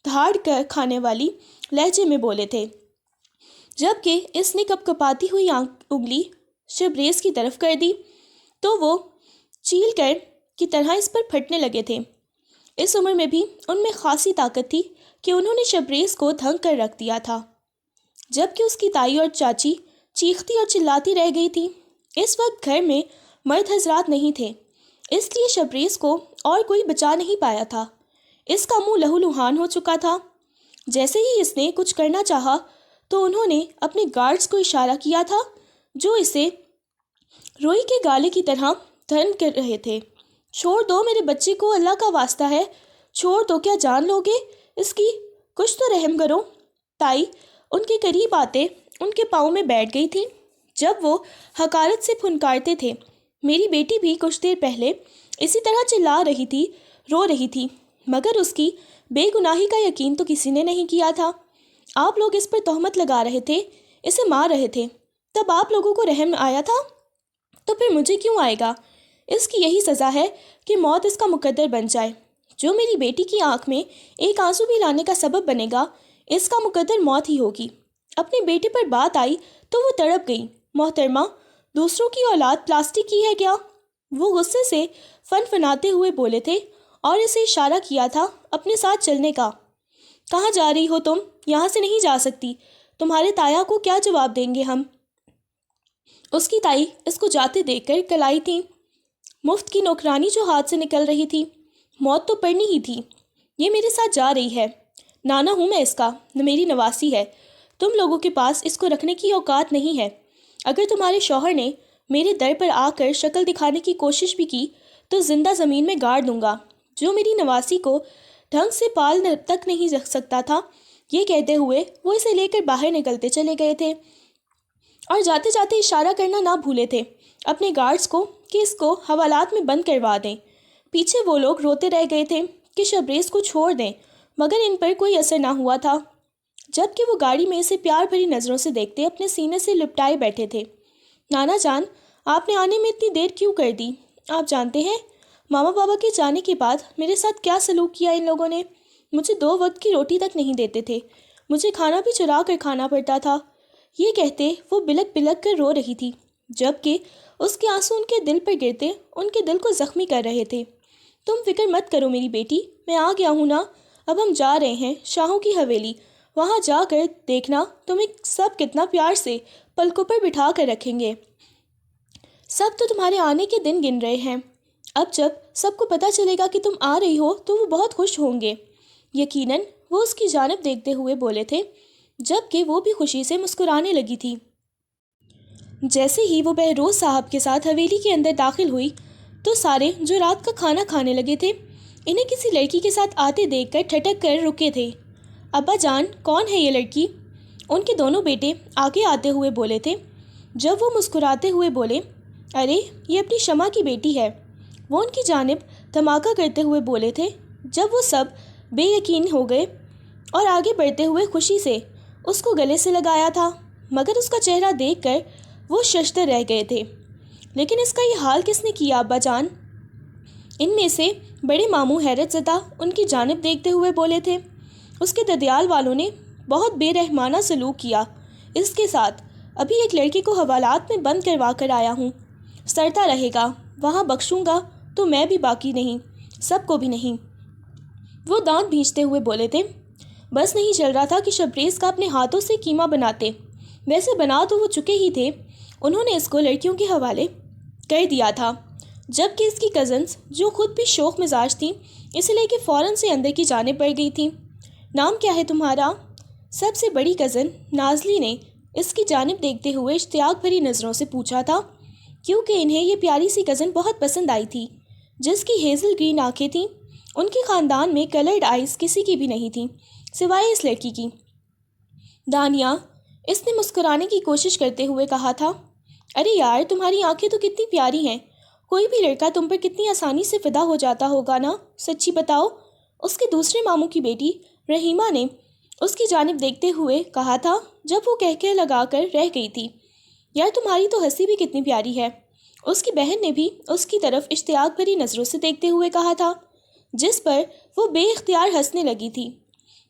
دھاڑ کر کھانے والی لہجے میں بولے تھے، جبکہ اس نے کپ کپاتی ہوئی انگلی شبریز کی طرف کر دی تو وہ چیل کر کی طرح اس پر پھٹنے لگے تھے۔ اس عمر میں بھی ان میں خاصی طاقت تھی کہ انہوں نے شبریز کو دھنگ کر رکھ دیا تھا، جبکہ اس کی تائی اور چاچی چیختی اور چلاتی رہ گئی تھی۔ اس وقت گھر میں مرد حضرات نہیں تھے، اس لیے شبریز کو اور کوئی بچا نہیں پایا تھا۔ اس کا منہ لہو لہان ہو چکا تھا۔ جیسے ہی اس نے کچھ کرنا چاہا تو انہوں نے اپنے گارڈز کو اشارہ کیا تھا جو اسے روئی کے گالے کی طرح دھن کر رہے تھے۔ چھوڑ دو میرے بچے کو، اللہ کا واسطہ ہے، چھوڑ دو، کیا جان لو گے اس کی؟ کچھ تو رحم کرو۔ تائی ان کے قریب آتے ان کے پاؤں میں بیٹھ گئی تھی، جب وہ حقارت سے پھنکارتے تھے۔ میری بیٹی بھی کچھ دیر پہلے اسی طرح چلا رہی تھی، رو رہی تھی، مگر اس کی بے گناہی کا یقین تو کسی نے نہیں کیا تھا۔ آپ لوگ اس پر تہمت لگا رہے تھے، اسے مار رہے تھے، تب آپ لوگوں کو رحم آیا تھا، تو پھر مجھے کیوں آئے گا؟ اس کی یہی سزا ہے کہ موت اس کا مقدر بن جائے۔ جو میری بیٹی کی آنکھ میں ایک آنسو بھی لانے کا سبب بنے گا، اس کا مقدر موت ہی ہوگی۔ اپنے بیٹے پر بات آئی تو وہ تڑپ گئی۔ محترمہ، دوسروں کی اولاد پلاسٹک کی ہے کیا؟ وہ غصے سے فنفناتے ہوئے بولے تھے اور اسے اشارہ کیا تھا اپنے ساتھ چلنے کا۔ کہاں جا رہی ہو تم؟ یہاں سے نہیں جا سکتی، تمہارے تایا کو کیا جواب دیں گے ہم؟ اس کی تائی اس کو جاتے دیکھ کر کلائی تھی، مفت کی نوکرانی جو ہاتھ سے نکل رہی تھی، موت تو پڑنی ہی تھی۔ یہ میرے ساتھ جا رہی ہے، نانا ہوں میں اس کا، میری نواسی ہے، تم لوگوں کے پاس اس کو رکھنے کی اوقات نہیں ہے۔ اگر تمہارے شوہر نے میرے در پر آ کر شکل دکھانے کی کوشش بھی کی تو زندہ زمین میں گاڑ دوں گا۔ جو میری نواسی کو ڈھنگ سے پال تک نہیں رکھ سکتا تھا۔ یہ کہتے ہوئے وہ اسے لے کر باہر نکلتے چلے گئے تھے اور جاتے جاتے اشارہ کرنا نہ بھولے تھے اپنے گارڈز کو کہ اس کو حوالات میں بند کروا دیں۔ پیچھے وہ لوگ روتے رہ گئے تھے کہ شبریز کو چھوڑ دیں، مگر ان پر کوئی اثر نہ ہوا تھا، جب کہ وہ گاڑی میں اسے پیار بھری نظروں سے دیکھتے اپنے سینے سے لپٹائے بیٹھے تھے۔ نانا جان، آپ نے آنے میں اتنی دیر کیوں کر دی؟ آپ جانتے ہیں ماما بابا کے جانے کے بعد میرے ساتھ کیا سلوک کیا ان لوگوں نے؟ مجھے 2 وقت کی روٹی تک نہیں دیتے تھے، مجھے کھانا بھی چرا کر کھانا پڑتا تھا۔ یہ کہتے وہ بلک بلک کر رو رہی تھی، جبکہ اس کے آنسو ان کے دل پر گرتے ان کے دل کو زخمی کر رہے تھے۔ تم فکر مت کرو میری بیٹی، میں آ گیا ہوں نا۔ اب ہم جا رہے ہیں شاہوں کی حویلی، وہاں جا کر دیکھنا تمہیں سب کتنا پیار سے پلکوں پر بٹھا کر رکھیں گے۔ سب تو تمہارے آنے کے دن گن رہے ہیں۔ اب جب سب کو پتہ چلے گا کہ تم آ رہی ہو تو وہ بہت خوش ہوں گے۔ یقیناً وہ اس کی جانب دیکھتے ہوئے بولے تھے، جبکہ وہ بھی خوشی سے مسکرانے لگی تھی۔ جیسے ہی وہ بہروز صاحب کے ساتھ حویلی کے اندر داخل ہوئی تو سارے جو رات کا کھانا کھانے لگے تھے انہیں کسی لڑکی کے ساتھ آتے دیکھ کر ٹھٹک کر رکے تھے۔ ابا جان، کون ہے یہ لڑکی؟ ان کے دونوں بیٹے آگے آتے ہوئے بولے تھے۔ جب وہ مسکراتے ہوئے بولے، ارے یہ اپنی شمع کی بیٹی ہے، وہ ان کی جانب دھماکہ کرتے ہوئے بولے تھے۔ جب وہ سب بے یقین ہو گئے اور آگے بڑھتے ہوئے خوشی سے اس کو گلے سے لگایا تھا، مگر اس کا چہرہ دیکھ کر وہ ششدر رہ گئے تھے۔ لیکن اس کا یہ حال کس نے کیا ابا جان؟ ان میں سے بڑے ماموں حیرت زدہ ان کی جانب دیکھتے ہوئے بولے تھے۔ اس کے ددیال والوں نے بہت بے رحمانہ سلوک کیا اس کے ساتھ، ابھی ایک لڑکی کو حوالات میں بند کروا کر آیا ہوں، سڑتا رہے گا، وہاں بخشوں گا تو میں بھی باقی نہیں، سب کو بھی نہیں۔ وہ دانت بھینچتے ہوئے بولے تھے۔ بس نہیں چل رہا تھا کہ شبریز کا اپنے ہاتھوں سے قیمہ بناتے، ویسے بنا تو وہ چکے ہی تھے، انہوں نے اس کو لڑکیوں کے حوالے کر دیا تھا، جبکہ اس کی کزنز جو خود بھی شوخ مزاج تھیں اسے لے کے فوراً سے اندر کی جانب بڑھ گئی تھیں۔ نام کیا ہے تمہارا؟ سب سے بڑی کزن نازلی نے اس کی جانب دیکھتے ہوئے اشتیاق بھری نظروں سے پوچھا تھا، کیونکہ انہیں یہ پیاری سی کزن بہت پسند آئی تھی جس کی ہیزل گرین آنکھیں تھیں۔ ان کے خاندان میں کلرڈ آئیز کسی کی بھی نہیں تھیں سوائے اس لڑکی کی۔ دانیہ، اس نے مسکرانے کی کوشش کرتے ہوئے کہا تھا۔ ارے یار، تمہاری آنکھیں تو کتنی پیاری ہیں، کوئی بھی لڑکا تم پر کتنی آسانی سے فدا ہو جاتا ہوگا نا، سچی بتاؤ۔ اس کے دوسرے ماموں کی بیٹی رحیمہ نے اس کی جانب دیکھتے ہوئے کہا تھا، جب وہ کہہ لگا کر رہ گئی تھی۔ یار تمہاری تو ہنسی بھی کتنی پیاری ہے، اس کی بہن نے بھی اس کی طرف اشتیاق بھری نظروں سے دیکھتے ہوئے کہا تھا، جس پر وہ بے اختیار ہنسنے لگی تھی۔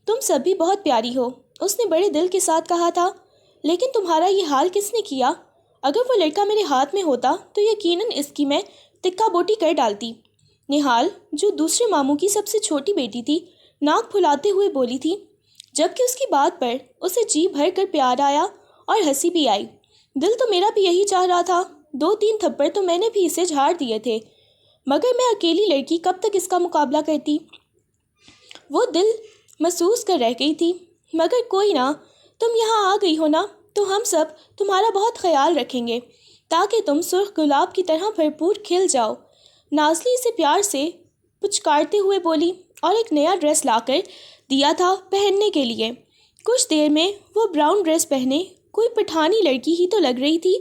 تم سب بھی بہت پیاری ہو، اس نے بڑے دل کے ساتھ کہا تھا، لیکن تمہارا یہ حال کس نے کیا؟ اگر وہ لڑکا میرے ہاتھ میں ہوتا تو یقیناً اس کی میں تکا بوٹی کر ڈالتی۔ نہال، جو دوسرے ماموں کی سب سے چھوٹی بیٹی تھی، ناک پھلاتے ہوئے بولی تھی، جبکہ اس کی بات پر اسے جی بھر کر پیار آیا اور ہنسی بھی آئی۔ دل تو میرا بھی یہی چاہ رہا تھا، 2-3 تھپڑ تو میں نے بھی اسے جھاڑ دیے تھے، مگر میں اکیلی لڑکی کب تک اس کا مقابلہ کرتی؟ وہ دل محسوس کر رہ گئی تھی۔ مگر کوئی نہ، تم یہاں آ گئی ہو نا، تو ہم سب تمہارا بہت خیال رکھیں گے تاکہ تم سرخ گلاب کی طرح بھرپور کھل جاؤ۔ نازلی اسے پیار سے پچکارتے ہوئے بولی اور ایک نیا ڈریس لا کر دیا تھا پہننے کے لیے۔ کچھ دیر میں وہ براؤن ڈریس پہنے کوئی پٹھانی لڑکی ہی تو لگ رہی تھی،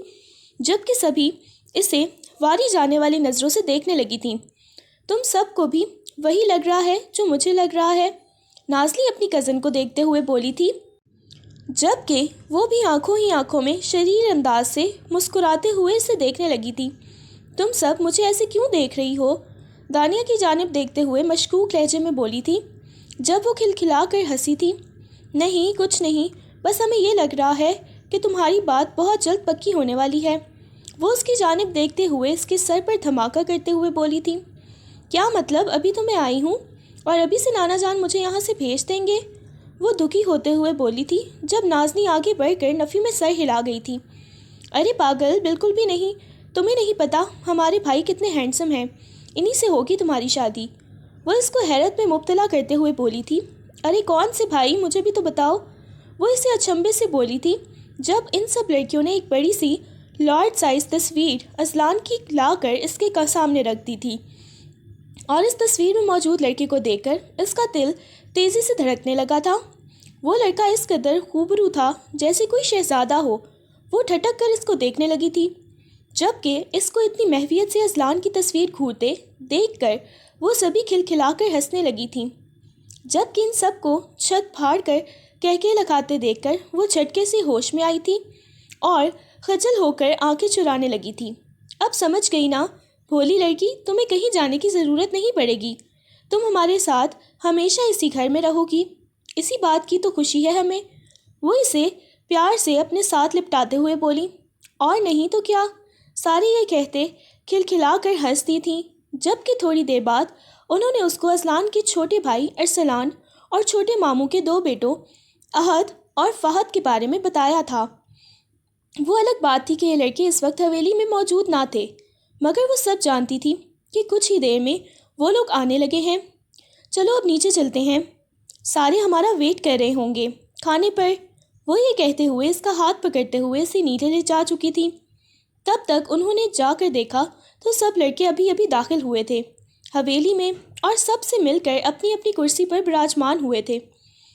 جبکہ سبھی اسے واری جانے والی نظروں سے دیکھنے لگی تھیں۔ تم سب کو بھی وہی لگ رہا ہے جو مجھے لگ رہا ہے، نازلی اپنی کزن کو دیکھتے ہوئے بولی تھی، جبکہ وہ بھی آنکھوں ہی آنکھوں میں شریر انداز سے مسکراتے ہوئے اسے دیکھنے لگی تھی۔ تم سب مجھے ایسے کیوں دیکھ رہی ہو؟ دانیہ کی جانب دیکھتے ہوئے مشکوک لہجے میں بولی تھی، جب وہ کھلکھلا کر ہنسی تھی۔ نہیں، کچھ نہیں، بس ہمیں یہ لگ رہا ہے کہ تمہاری بات بہت جلد پکی ہونے والی ہے۔ وہ اس کی جانب دیکھتے ہوئے اس کے سر پر دھماکہ کرتے ہوئے بولی تھی۔ کیا مطلب؟ ابھی تو میں آئی ہوں اور ابھی سے نانا جان مجھے یہاں سے بھیج دیں گے؟ وہ دکھی ہوتے ہوئے بولی تھی، جب نازنی آگے بڑھ کر نفی میں سر ہلا گئی تھی۔ ارے پاگل، بالکل بھی نہیں، تمہیں نہیں پتا ہمارے بھائی کتنے ہینڈسم ہیں، انہی سے ہوگی تمہاری شادی۔ وہ اس کو حیرت میں مبتلا کرتے ہوئے بولی تھی۔ ارے کون سے بھائی، مجھے بھی تو بتاؤ۔ وہ اسے اچنبے سے بولی تھی، جب ان سب لڑکیوں نے ایک بڑی سی لارج سائز تصویر ازلان کی لا کر اس کے سامنے رکھ دی تھی، اور اس تصویر میں موجود لڑکے کو دیکھ کر اس کا دل تیزی سے دھڑکنے لگا تھا۔ وہ لڑکا اس قدر خوبرو تھا جیسے کوئی شہزادہ ہو۔ وہ ٹھٹک کر اس کو دیکھنے لگی تھی۔ جبکہ اس کو اتنی محویت سے اذلان کی تصویر گھورتے دیکھ کر وہ سبھی کھلکھلا کر ہنسنے لگی تھیں، جبکہ ان سب کو چھت پھاڑ کر کہکے لگاتے دیکھ کر وہ جھٹکے سے ہوش میں آئی تھی اور خجل ہو کر آنکھیں چرانے لگی تھی۔ اب سمجھ گئی نا بھولی لڑکی، تمہیں کہیں جانے کی ضرورت نہیں پڑے گی، تم ہمارے ساتھ ہمیشہ اسی گھر میں رہو گی، اسی بات کی تو خوشی ہے ہمیں۔ وہ اسے پیار سے اپنے ساتھ لپٹاتے ہوئے بولی۔ اور نہیں تو کیا، سارے یہ کہتے کھلکھلا کر ہنستی تھیں، جبکہ تھوڑی دیر بعد انہوں نے اس کو اذلان کے چھوٹے بھائی ارسلان اور چھوٹے ماموں کے 2 بیٹوں احد اور فہد کے بارے میں بتایا تھا۔ وہ الگ بات تھی کہ یہ لڑکے اس وقت حویلی میں موجود نہ تھے، مگر وہ سب جانتی تھی کہ کچھ ہی دیر میں وہ لوگ آنے لگے ہیں۔ چلو اب نیچے چلتے ہیں، سارے ہمارا ویٹ کر رہے ہوں گے کھانے پر۔ وہ یہ کہتے ہوئے اس کا ہاتھ پکڑتے ہوئے اسے نیچے لے جا چکی تھی۔ تب تک انہوں نے جا کر دیکھا تو سب لڑکے ابھی داخل ہوئے تھے حویلی میں اور سب سے مل کر اپنی اپنی کرسی پر براجمان ہوئے تھے۔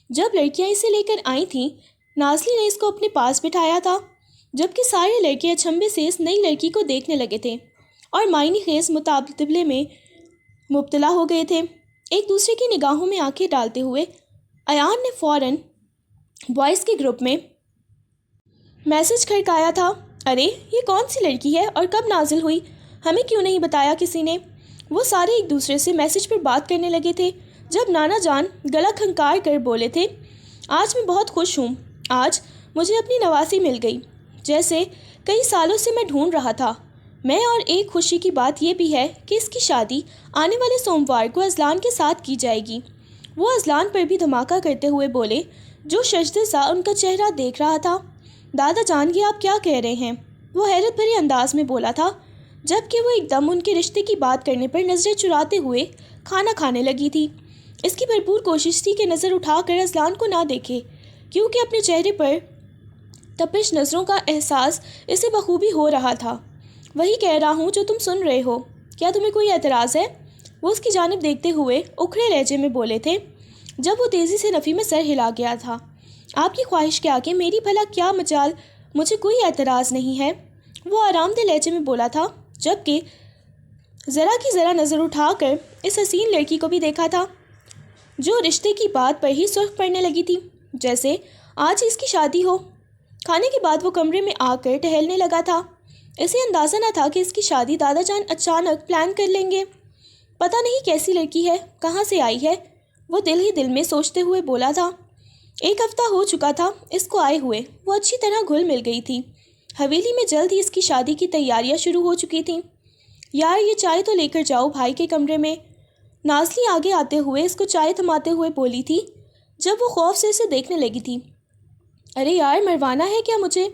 جب لڑکیاں اسے لے کر آئی تھیں، نازلی نے اس کو اپنے پاس بٹھایا تھا، جبکہ سارے لڑکے اچنبھے سے اس نئی لڑکی کو دیکھنے لگے تھے اور معنی خیز متبادلے میں مبتلا ہو گئے تھے، ایک دوسرے کی نگاہوں میں آنکھیں ڈالتے ہوئے۔ ایان نے فوراً بوائز کے گروپ میں میسج کھڑکایا تھا، ارے یہ کون سی لڑکی ہے اور کب نازل ہوئی، ہمیں کیوں نہیں بتایا کسی نے؟ وہ سارے ایک دوسرے سے میسج پر بات کرنے لگے تھے جب نانا جان گلا کھنکار کر بولے تھے، آج میں بہت خوش ہوں، آج مجھے اپنی نواسی مل گئی جیسے کئی سالوں سے میں ڈھونڈ رہا تھا۔ میں اور ایک خوشی کی بات یہ بھی ہے کہ اس کی شادی آنے والے سوموار کو اذلان کے ساتھ کی جائے گی۔ وہ اذلان پر بھی دھماکہ کرتے ہوئے بولے، جو ششدر سا ان کا چہرہ دیکھ رہا تھا۔ دادا جان یہ آپ کیا کہہ رہے ہیں؟ وہ حیرت بھرے انداز میں بولا تھا، جبکہ وہ ایک دم ان کے رشتے کی بات کرنے پر نظریں چراتے ہوئے کھانا کھانے لگی تھی۔ اس کی بھرپور کوشش تھی کہ نظر اٹھا کر اذلان کو نہ دیکھے، کیونکہ اپنے چہرے پر تپش نظروں کا احساس اسے بخوبی ہو رہا تھا۔ وہی کہہ رہا ہوں جو تم سن رہے ہو، کیا تمہیں کوئی اعتراض ہے؟ وہ اس کی جانب دیکھتے ہوئے اکھڑے لہجے میں بولے تھے، جب وہ تیزی سے نفی میں سر ہلا گیا تھا۔ آپ کی خواہش کیا کہ میری بھلا کیا مجال، مجھے کوئی اعتراض نہیں ہے، وہ آرام دہ لہجے میں بولا تھا، جبکہ ذرا کی ذرا نظر اٹھا کر اس حسین لڑکی کو بھی دیکھا تھا جو رشتے کی بات پر ہی سرخ پڑنے لگی تھی جیسے آج ہی اس کی شادی ہو۔ کھانے کے بعد وہ کمرے میں آ کر ٹہلنے لگا تھا، اسے اندازہ نہ تھا کہ اس کی شادی دادا جان اچانک پلان کر لیں گے۔ پتہ نہیں کیسی لڑکی ہے، کہاں سے آئی ہے، وہ دل ہی دل میں سوچتے ہوئے بولا تھا۔ 1 ہفتہ ہو چکا تھا اس کو آئے ہوئے، وہ اچھی طرح گھل مل گئی تھی۔ حویلی میں جلد ہی اس کی شادی کی تیاریاں شروع ہو چکی تھیں۔ یار یہ چائے تو لے کر جاؤ بھائی کے کمرے میں، نازلی آگے آتے ہوئے اس کو چائے تھماتے ہوئے بولی تھی، جب وہ خوف سے اسے دیکھنے لگی تھی۔ ارے یار مروانا ہے کیا مجھے؟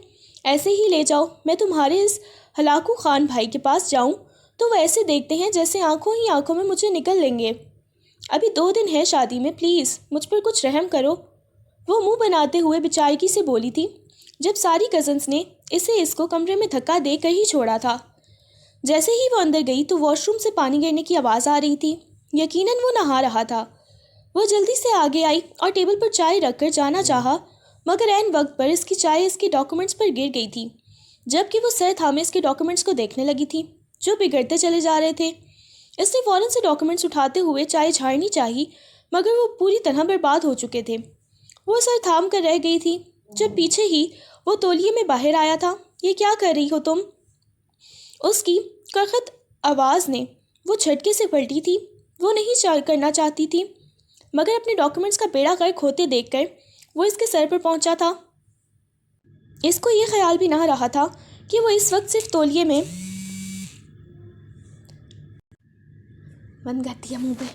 ایسے ہی لے جاؤ، میں تمہارے اس ہلاکو خان بھائی کے پاس جاؤں تو وہ ایسے دیکھتے ہیں جیسے آنکھوں ہی آنکھوں میں مجھے نکل لیں گے۔ ابھی 2 دن ہے شادی میں، پلیز مجھ پر کچھ رحم کرو، وہ منہ بناتے ہوئے بیچارگی سے بولی تھی، جب ساری کزنس نے اس کو کمرے میں دھکا دے کر ہی چھوڑا تھا۔ جیسے ہی وہ اندر گئی تو واش روم سے پانی گرنے کی آواز آ رہی تھی، یقیناً وہ نہا رہا تھا۔ وہ جلدی سے آگے آئی اور ٹیبل پر چائے رکھ کر جانا چاہا، مگر عین وقت پر اس کی چائے اس کے ڈاکومنٹس پر گر گئی تھی، جبکہ وہ سر تھامے اس کے ڈاکومنٹس کو دیکھنے لگی تھی جو بگڑتے چلے جا رہے تھے۔ اس نے فوراً سے ڈاکومنٹس اٹھاتے ہوئے چائے جھاڑنی چاہی، مگر وہ پوری طرح برباد ہو چکے تھے۔ وہ سر تھام کر رہ گئی تھی جب پیچھے ہی وہ تولیے میں باہر آیا تھا۔ یہ کیا کر رہی ہو تم؟ اس کی کرخت آواز نے وہ جھٹکے سے پلٹی تھی۔ وہ نہیں کرنا چاہتی تھی، مگر اپنے ڈاکومنٹس کا بیڑا غرق ہوتے دیکھ کر وہ اس کے سر پر پہنچا تھا۔ اس کو یہ خیال بھی نہ رہا تھا کہ وہ اس وقت صرف تولیے میں بند کر دیا منہ پہ۔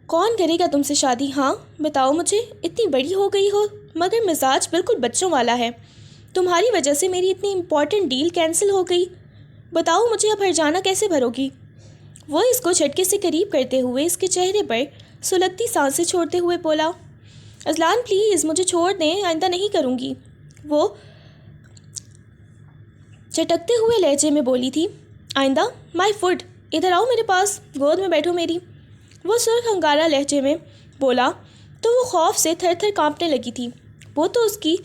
کون کرے گا تم سے شادی؟ ہاں بتاؤ مجھے، اتنی بڑی ہو گئی ہو مگر مزاج بالکل بچوں والا ہے۔ تمہاری وجہ سے میری اتنی امپورٹنٹ ڈیل کینسل ہو گئی، بتاؤ مجھے اب ہرجانہ کیسے بھرو گی؟ وہ اس کو جھٹکے سے قریب کرتے ہوئے اس کے چہرے پر سلگتی سانسیں چھوڑتے ہوئے بولا، اذلان پلیز مجھے چھوڑ دیں، آئندہ نہیں کروں گی۔ وہ چٹکتے ہوئے لہجے میں بولی تھی، آئندہ؟ مائی فوڈ، ادھر آؤ میرے پاس، گود میں بیٹھو میری۔ وہ سرخ ہنگارہ لہجے میں بولا تو وہ خوف سے تھر تھر کانپنے لگی تھی۔ وہ تو اس کی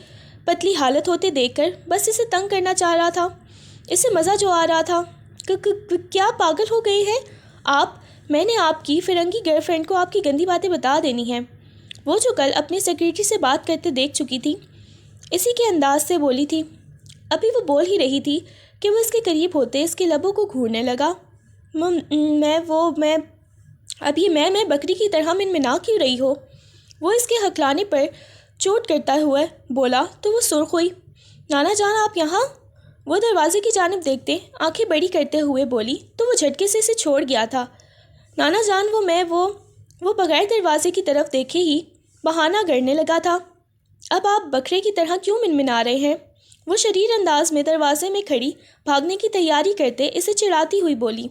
پتلی حالت ہوتے دیکھ کر بس اسے تنگ کرنا چاہ رہا تھا۔ اسے مزہ جو آ رہا تھا۔ کیا پاگل ہو گئے ہیں آپ؟ میں نے آپ کی فرنگی گرل فرینڈ کو آپ کی گندی باتیں بتا دینی ہیں۔ وہ جو کل اپنے سیکریٹری سے بات کرتے دیکھ چکی تھی، اسی کے انداز سے بولی تھی۔ ابھی وہ بول ہی رہی تھی کہ وہ اس کے قریب ہوتے اس کے لبوں کو گھورنے لگا۔ میں بکری کی طرح منمنا کیوں رہی ہو؟ وہ اس کے ہکلانے پر چوٹ کرتا ہوا بولا تو وہ سرخ ہوئی۔ نانا جان آپ یہاں؟ وہ دروازے کی جانب دیکھتے آنکھیں بڑی کرتے ہوئے بولی تو وہ جھٹکے سے اسے چھوڑ گیا تھا۔ نانا جان وہ بغیر دروازے کی طرف دیکھے ہی بہانہ گڑنے لگا تھا۔ اب آپ بکرے کی طرح کیوں منمنا رہے ہیں؟ وہ شریر انداز میں دروازے میں کھڑی بھاگنے کی تیاری کرتے اسے چڑھاتی ہوئی بولی،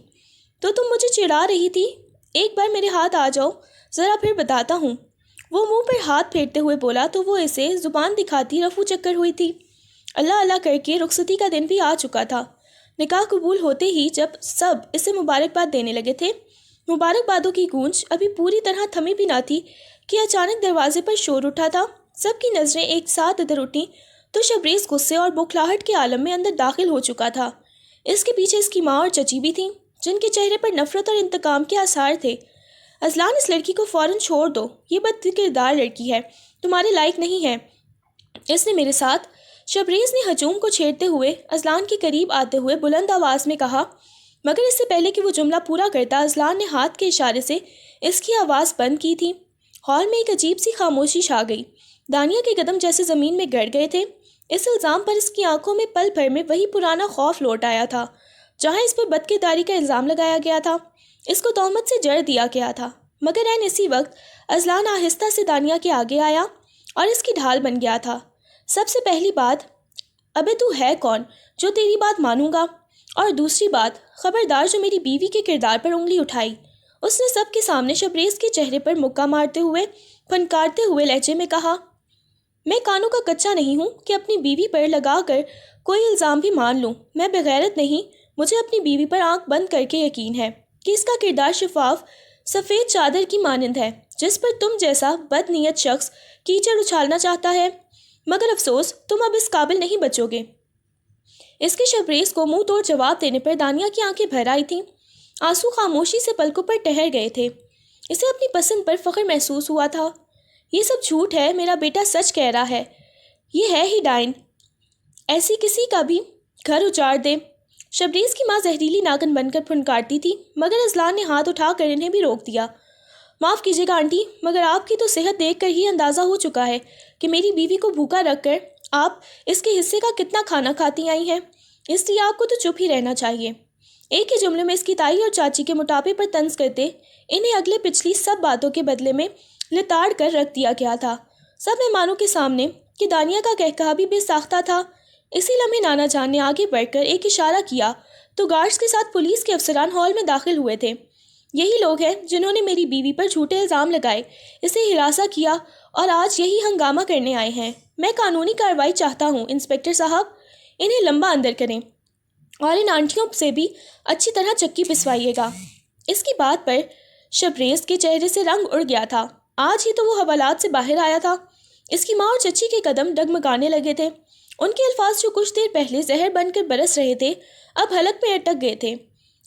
تو تم مجھے چڑھا رہی تھی؟ ایک بار میرے ہاتھ آ جاؤ ذرا پھر بتاتا ہوں۔ وہ منہ پر ہاتھ پھیرتے ہوئے بولا تو وہ اسے زبان دکھاتی رفو چکر ہوئی تھی۔ اللہ اللہ کر کے رخصتی کا دن بھی آ چکا تھا۔ نکاح قبول ہوتے ہی جب سب اسے مبارکباد دینے لگے تھے، مبارکبادوں کی گونج ابھی پوری طرح تھمی بھی نہ تھی کہ اچانک دروازے پر شور اٹھا تھا۔ سب کی نظریں ایک ساتھ ادھر اٹھیں تو شبریز غصے اور بوکھلاہٹ کے عالم میں اندر داخل ہو چکا تھا۔ اس کے پیچھے اس کی ماں اور چچی بھی تھیں، جن کے چہرے پر نفرت اور انتقام کے آثار تھے۔ اذلان، اس لڑکی کو فوراً چھوڑ دو، یہ بد کردار لڑکی ہے، تمہارے لائق نہیں ہے۔ اس نے میرے ساتھ، شبریز نے ہجوم کو چھیڑتے ہوئے اذلان کے قریب آتے ہوئے بلند آواز میں کہا، مگر اس سے پہلے کہ وہ جملہ پورا کرتا اذلان نے ہاتھ کے اشارے سے اس کی آواز بند کی تھی۔ ہال میں ایک عجیب سی خاموشی چھا گئی۔ دانیہ کے قدم جیسے زمین میں گڑ گئے تھے۔ اس الزام پر اس کی آنکھوں میں پل بھر میں وہی پرانا خوف لوٹ آیا تھا جہاں اس پر بد کرداری کا الزام لگایا گیا تھا۔ اس کو تہمت سے جڑ دیا گیا تھا، مگر عین اسی وقت اذلان آہستہ سے دانیہ کے آگے آیا اور اس کی ڈھال بن گیا تھا۔ سب سے پہلی بات، ابے تو ہے کون جو تیری بات مانوں گا؟ اور دوسری بات، خبردار جو میری بیوی کے کردار پر انگلی اٹھائی۔ اس نے سب کے سامنے شبریز کے چہرے پر مکہ مارتے ہوئے پھنکارتے ہوئے لہجے میں کہا، میں کانوں کا کچا نہیں ہوں کہ اپنی بیوی پر لگا کر کوئی الزام بھی مان لوں۔ میں بغیرت نہیں، مجھے اپنی بیوی پر آنکھ بند کر کے یقین ہے کہ اس کا کردار شفاف سفید چادر کی مانند ہے جس پر تم جیسا بد نیت شخص کیچڑ اچھالنا چاہتا ہے، مگر افسوس تم اب اس قابل نہیں بچو گے۔ اس کے شبریز کو منہ توڑ جواب دینے پر دانیہ کی آنکھیں بھر آئی تھیں، آنسو خاموشی سے پلکوں پر ٹہر گئے تھے۔ اسے اپنی پسند پر فخر محسوس ہوا تھا۔ یہ سب جھوٹ ہے، میرا بیٹا سچ کہہ رہا ہے، یہ ہے ہی ڈائن، ایسی کسی کا بھی گھر اجاڑ دے۔ شبریز کی ماں زہریلی ناگن بن کر پھنکارتی تھی، مگر اذلان نے ہاتھ اٹھا کر انہیں بھی روک دیا۔ معاف کیجیے گا آنٹی، مگر آپ کی تو صحت دیکھ کر ہی اندازہ ہو چکا ہے کہ میری بیوی کو بھوکا رکھ کر آپ اس کے حصے کا کتنا کھانا کھاتی آئی ہیں، اس لیے آپ کو تو چپ ہی رہنا چاہیے۔ ایک ہی جملے میں اس کی تائی اور چاچی کے موٹاپے پر طنز کرتے انہیں اگلے پچھلی سب باتوں کے بدلے میں لتاڑ کر رکھ دیا گیا تھا سب مہمانوں کے سامنے کہ دانیہ کا کہکہا بھی بے ساختہ تھا۔ اسی لمحے نانا جان نے آگے بڑھ کر ایک اشارہ کیا تو گارڈز کے ساتھ پولیس کے افسران ہال میں داخل ہوئے تھے۔ یہی لوگ ہیں جنہوں نے میری بیوی پر جھوٹے الزام لگائے، اسے ہراساں کیا اور آج یہی ہنگامہ کرنے آئے ہیں۔ میں قانونی کارروائی چاہتا ہوں انسپکٹر صاحب، انہیں لمبا اندر کریں اور ان آنٹیوں سے بھی اچھی طرح چکی پسوائیے گا۔ اس کی بات پر شبریز کے چہرے سے رنگ اڑ گیا تھا۔ آج ہی تو وہ حوالات سے باہر آیا تھا۔ اس کی ماں اور چچی کے قدم ڈگمگانے لگے تھے۔ ان کے الفاظ جو کچھ دیر پہلے زہر بن کر برس رہے تھے اب حلق میں اٹک گئے تھے۔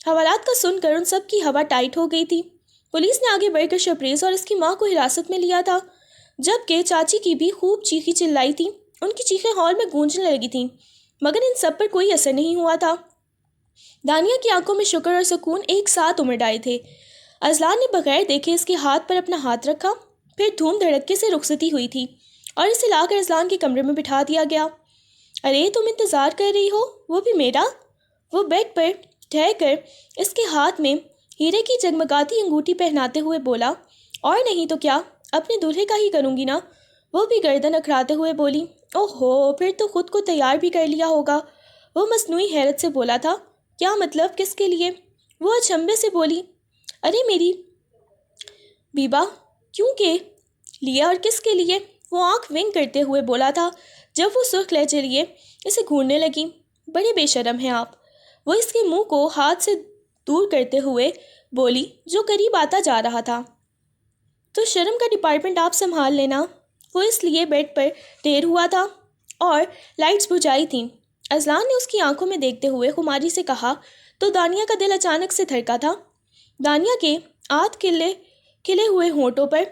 حوالات کا سن کر ان سب کی ہوا ٹائٹ ہو گئی تھی۔ پولیس نے آگے بڑھ کر شبریز اور اس کی ماں کو حراست میں لیا تھا، جبکہ چاچی کی بھی خوب چیخی چلائی تھی۔ ان کی چیخیں ہال میں گونجنے لگی تھیں، مگر ان سب پر کوئی اثر نہیں ہوا تھا۔ دانیہ کی آنکھوں میں شکر اور سکون ایک ساتھ امڑ آئے تھے۔ اذلان نے بغیر دیکھے اس کے ہاتھ پر اپنا ہاتھ رکھا، پھر دھوم دھڑکے سے رخصتی ہوئی تھی اور اسے لا کر اذلان کے کمرے میں بٹھا دیا گیا۔ ارے تم انتظار کر رہی ہو، وہ بھی میرا؟ وہ بیڈ پر ٹھہر کر اس کے ہاتھ میں ہیرے کی جگمگاتی انگوٹھی پہناتے ہوئے بولا، اور نہیں تو کیا، اپنے دولہے کا ہی کروں گی نا۔ وہ بھی گردن اکھڑاتے ہوئے بولی، اوہو، پھر تو خود کو تیار بھی کر لیا ہوگا۔ وہ مصنوعی حیرت سے بولا تھا، کیا مطلب، کس کے لیے؟ وہ اچنبھے سے بولی، ارے میری بیبا، کیوں کے لیے اور کس کے لیے؟ وہ آنکھ ونگ کرتے ہوئے بولا تھا جب وہ سرخ لہجے لیے اسے گھورنے لگی۔ بڑے بے شرم ہیں آپ، وہ اس کے منہ کو ہاتھ سے دور کرتے ہوئے بولی جو قریب آتا جا رہا تھا۔ تو شرم کا ڈپارٹمنٹ آپ سنبھال لینا۔ وہ اس لیے بیڈ پر ڈھیر ہوا تھا اور لائٹس بجھائی تھیں۔ اذلان نے اس کی آنکھوں میں دیکھتے ہوئے خماری سے کہا تو دانیہ کا دل اچانک سے دھڑکا تھا۔ دانیہ کے آدھ کھلے ہوئے ہونٹوں پر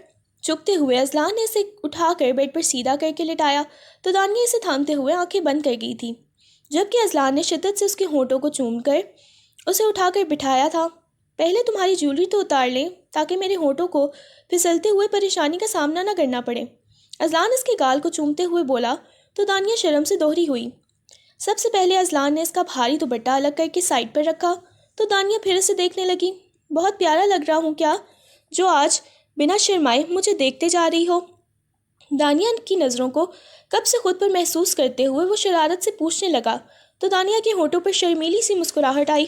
چکتے ہوئے اذلان نے اسے اٹھا کر بیڈ پر سیدھا کر کے لٹایا تو دانیہ اسے تھامتے ہوئے آنکھیں بند کر گئی تھی، جبکہ اذلان نے شدت سے اس کے ہونٹوں کو چوم کر اسے اٹھا کر بٹھایا تھا۔ پہلے تمہاری جیولری تو اتار لیں تاکہ میرے ہونٹوں کو پھسلتے ہوئے پریشانی کا سامنا نہ کرنا پڑے۔ اذلان اس کے گال کو چومتے ہوئے بولا تو دانیہ شرم سے دوہری ہوئی۔ سب سے پہلے اذلان نے اس کا بھاری دوپٹہ الگ کر کے سائڈ پر رکھا تو دانیہ پھر اسے دیکھنے لگی۔ بہت پیارا لگ رہا ہوں کیا، جو آج بنا شرمائے مجھے دیکھتے جا رہی ہو؟ دانیہ کی نظروں کو کب سے خود پر محسوس کرتے ہوئے وہ شرارت سے پوچھنے لگا تو دانیہ کے ہونٹوں پر شرمیلی سی مسکراہٹ آئی۔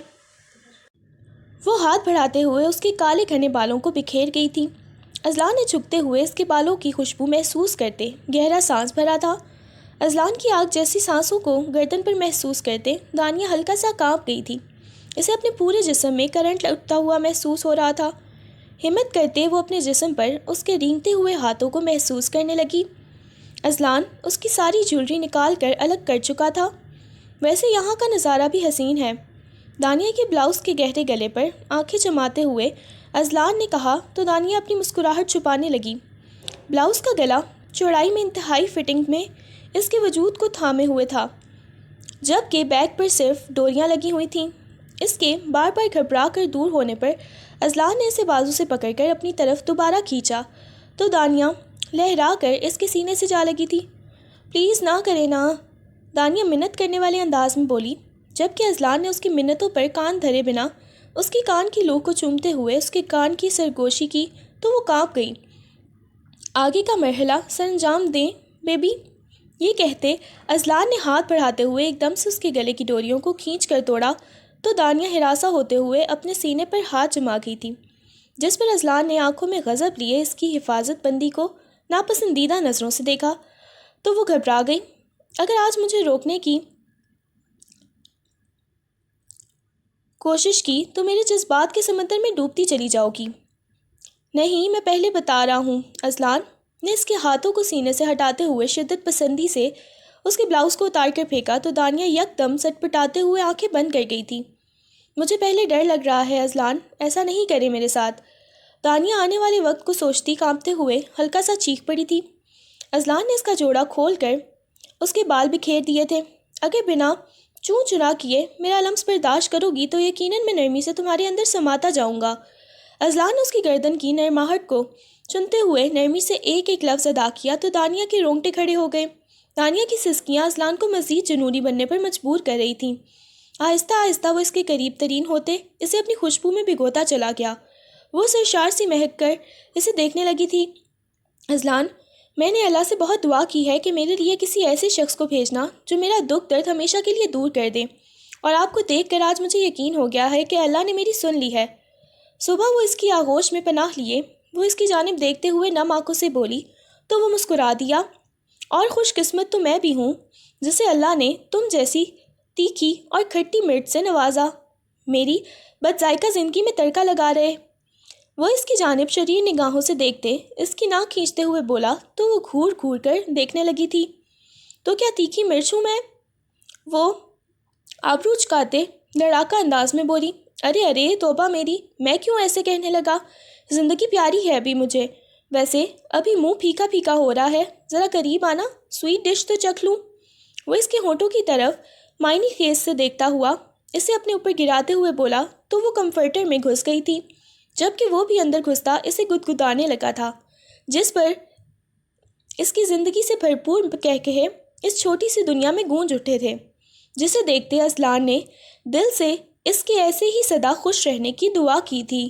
وہ ہاتھ بڑھاتے ہوئے اس کے کالے گھنے بالوں کو بکھیر گئی تھی۔ اذلان نے جھکتے ہوئے اس کے بالوں کی خوشبو محسوس کرتے گہرا سانس بھرا تھا۔ اذلان کی آگ جیسی سانسوں کو گردن پر محسوس کرتے دانیہ ہلکا سا کانپ گئی تھی۔ اسے اپنے پورے جسم میں کرنٹ اٹھتا ہوا محسوس ہو رہا تھا۔ ہمت کرتے وہ اپنے جسم پر اس کے رینگتے ہوئے ہاتھوں کو محسوس کرنے لگی۔ اذلان اس کی ساری جیولری نکال کر الگ کر چکا تھا۔ ویسے یہاں کا نظارہ بھی حسین ہے، دانیہ کے بلاؤز کے گہرے گلے پر آنکھیں جماتے ہوئے اذلان نے کہا تو دانیہ اپنی مسکراہٹ چھپانے لگی۔ بلاؤز کا گلا چوڑائی میں انتہائی فٹنگ میں اس کے وجود کو تھامے ہوئے تھا، جبکہ بیک پر صرف ڈوریاں لگی ہوئی تھیں۔ اس کے بار بار گھبرا کر دور ہونے پر اذلان نے اسے بازو سے پکڑ کر اپنی طرف دوبارہ کھینچا تو دانیہ لہرا کر اس کے سینے سے جا لگی تھی۔ پلیز نہ کرے نا، دانیہ منت کرنے والے انداز میں بولی، جبکہ اذلان نے اس کی منتوں پر کان دھرے بنا اس کی کان کی لو کو چومتے ہوئے اس کے کان کی سرگوشی کی تو وہ کانپ گئی۔ آگے کا مرحلہ سر انجام دیں بیبی، یہ کہتے اذلان نے ہاتھ بڑھاتے ہوئے ایک دم سے اس کے گلے کی ڈوریوں کو کھینچ کر توڑا تو دانیہ ہراساں ہوتے ہوئے اپنے سینے پر ہاتھ جما گئی تھی، جس پر اذلان نے آنکھوں میں غضب لیے اس کی حفاظت بندی کو ناپسندیدہ نظروں سے دیکھا تو وہ گھبرا گئی۔ اگر آج مجھے روکنے کی کوشش کی تو میرے جذبات کے سمندر میں ڈوبتی چلی جاؤ گی۔ نہیں، میں پہلے بتا رہا ہوں۔ اذلان نے اس کے ہاتھوں کو سینے سے ہٹاتے ہوئے شدت پسندی سے اس کے بلاؤز کو اتار کر پھینکا تو دانیہ یک دم سٹ پٹاتے ہوئے آنکھیں بند کر گئی تھی۔ مجھے پہلے ڈر لگ رہا ہے اذلان، ایسا نہیں کرے میرے ساتھ۔ دانیہ آنے والے وقت کو سوچتی کانپتے ہوئے ہلکا سا چیخ پڑی تھی۔ اذلان نے اس کا جوڑا کھول کر اس کے بال بکھیر دیے تھے۔ اگر بنا چون چنا کیے میرا لمس برداشت کرو گی تو یقیناً میں نرمی سے تمہارے اندر سماتا جاؤں گا۔ اذلان نے اس کی گردن کی نرماہٹ کو چنتے ہوئے نرمی سے ایک ایک لفظ ادا کیا تو دانیہ کے رونگٹے کھڑے ہو گئے۔ دانیہ کی سسکیاں اذلان کو مزید جنونی بننے پر مجبور کر رہی تھیں۔ آہستہ آہستہ وہ اس کے قریب ترین ہوتے اسے اپنی خوشبو میں بھگوتا چلا گیا۔ وہ سرشار سی مہک کر اسے دیکھنے لگی تھی۔ اذلان، میں نے اللہ سے بہت دعا کی ہے کہ میرے لیے کسی ایسے شخص کو بھیجنا جو میرا دکھ درد ہمیشہ کے لیے دور کر دے، اور آپ کو دیکھ کر آج مجھے یقین ہو گیا ہے کہ اللہ نے میری سن لی ہے۔ صبح وہ اس کی آغوش میں پناہ لیے وہ اس کی جانب دیکھتے ہوئے نم آنکھوں سے بولی تو وہ مسکرا دیا، اور خوش قسمت تو میں بھی ہوں جسے اللہ نے تم جیسی تیکھی اور کھٹی مرچ سے نوازا، میری بد ذائقہ زندگی میں تڑکا لگا رہے۔ وہ اس کی جانب شریر نگاہوں سے دیکھتے اس کی ناک کھینچتے ہوئے بولا تو وہ گھور گھور کر دیکھنے لگی تھی۔ تو کیا تیکھی مرچ ہوں میں؟ وہ آبرو چکاتے لڑاکا انداز میں بولی۔ ارے ارے توبہ میری، میں کیوں ایسے کہنے لگا؟ زندگی پیاری ہے ابھی مجھے، ویسے ابھی منہ پھیکا پھیکا ہو رہا ہے، ذرا قریب آنا، سویٹ ڈش تو چکھ لوں۔ وہ اس کے ہونٹوں کی طرف معنی خیز سے دیکھتا ہوا اسے اپنے اوپر گراتے ہوئے بولا تو وہ کمفرٹر میں گھس گئی تھی، جبکہ وہ بھی اندر گھستا اسے گدگدانے لگا تھا، جس پر اس کی زندگی سے بھرپور کہکہے اس چھوٹی سی دنیا میں گونج اٹھے تھے، جسے دیکھتے اذلان نے دل سے اس کے ایسے ہی سدا خوش رہنے کی دعا کی تھی۔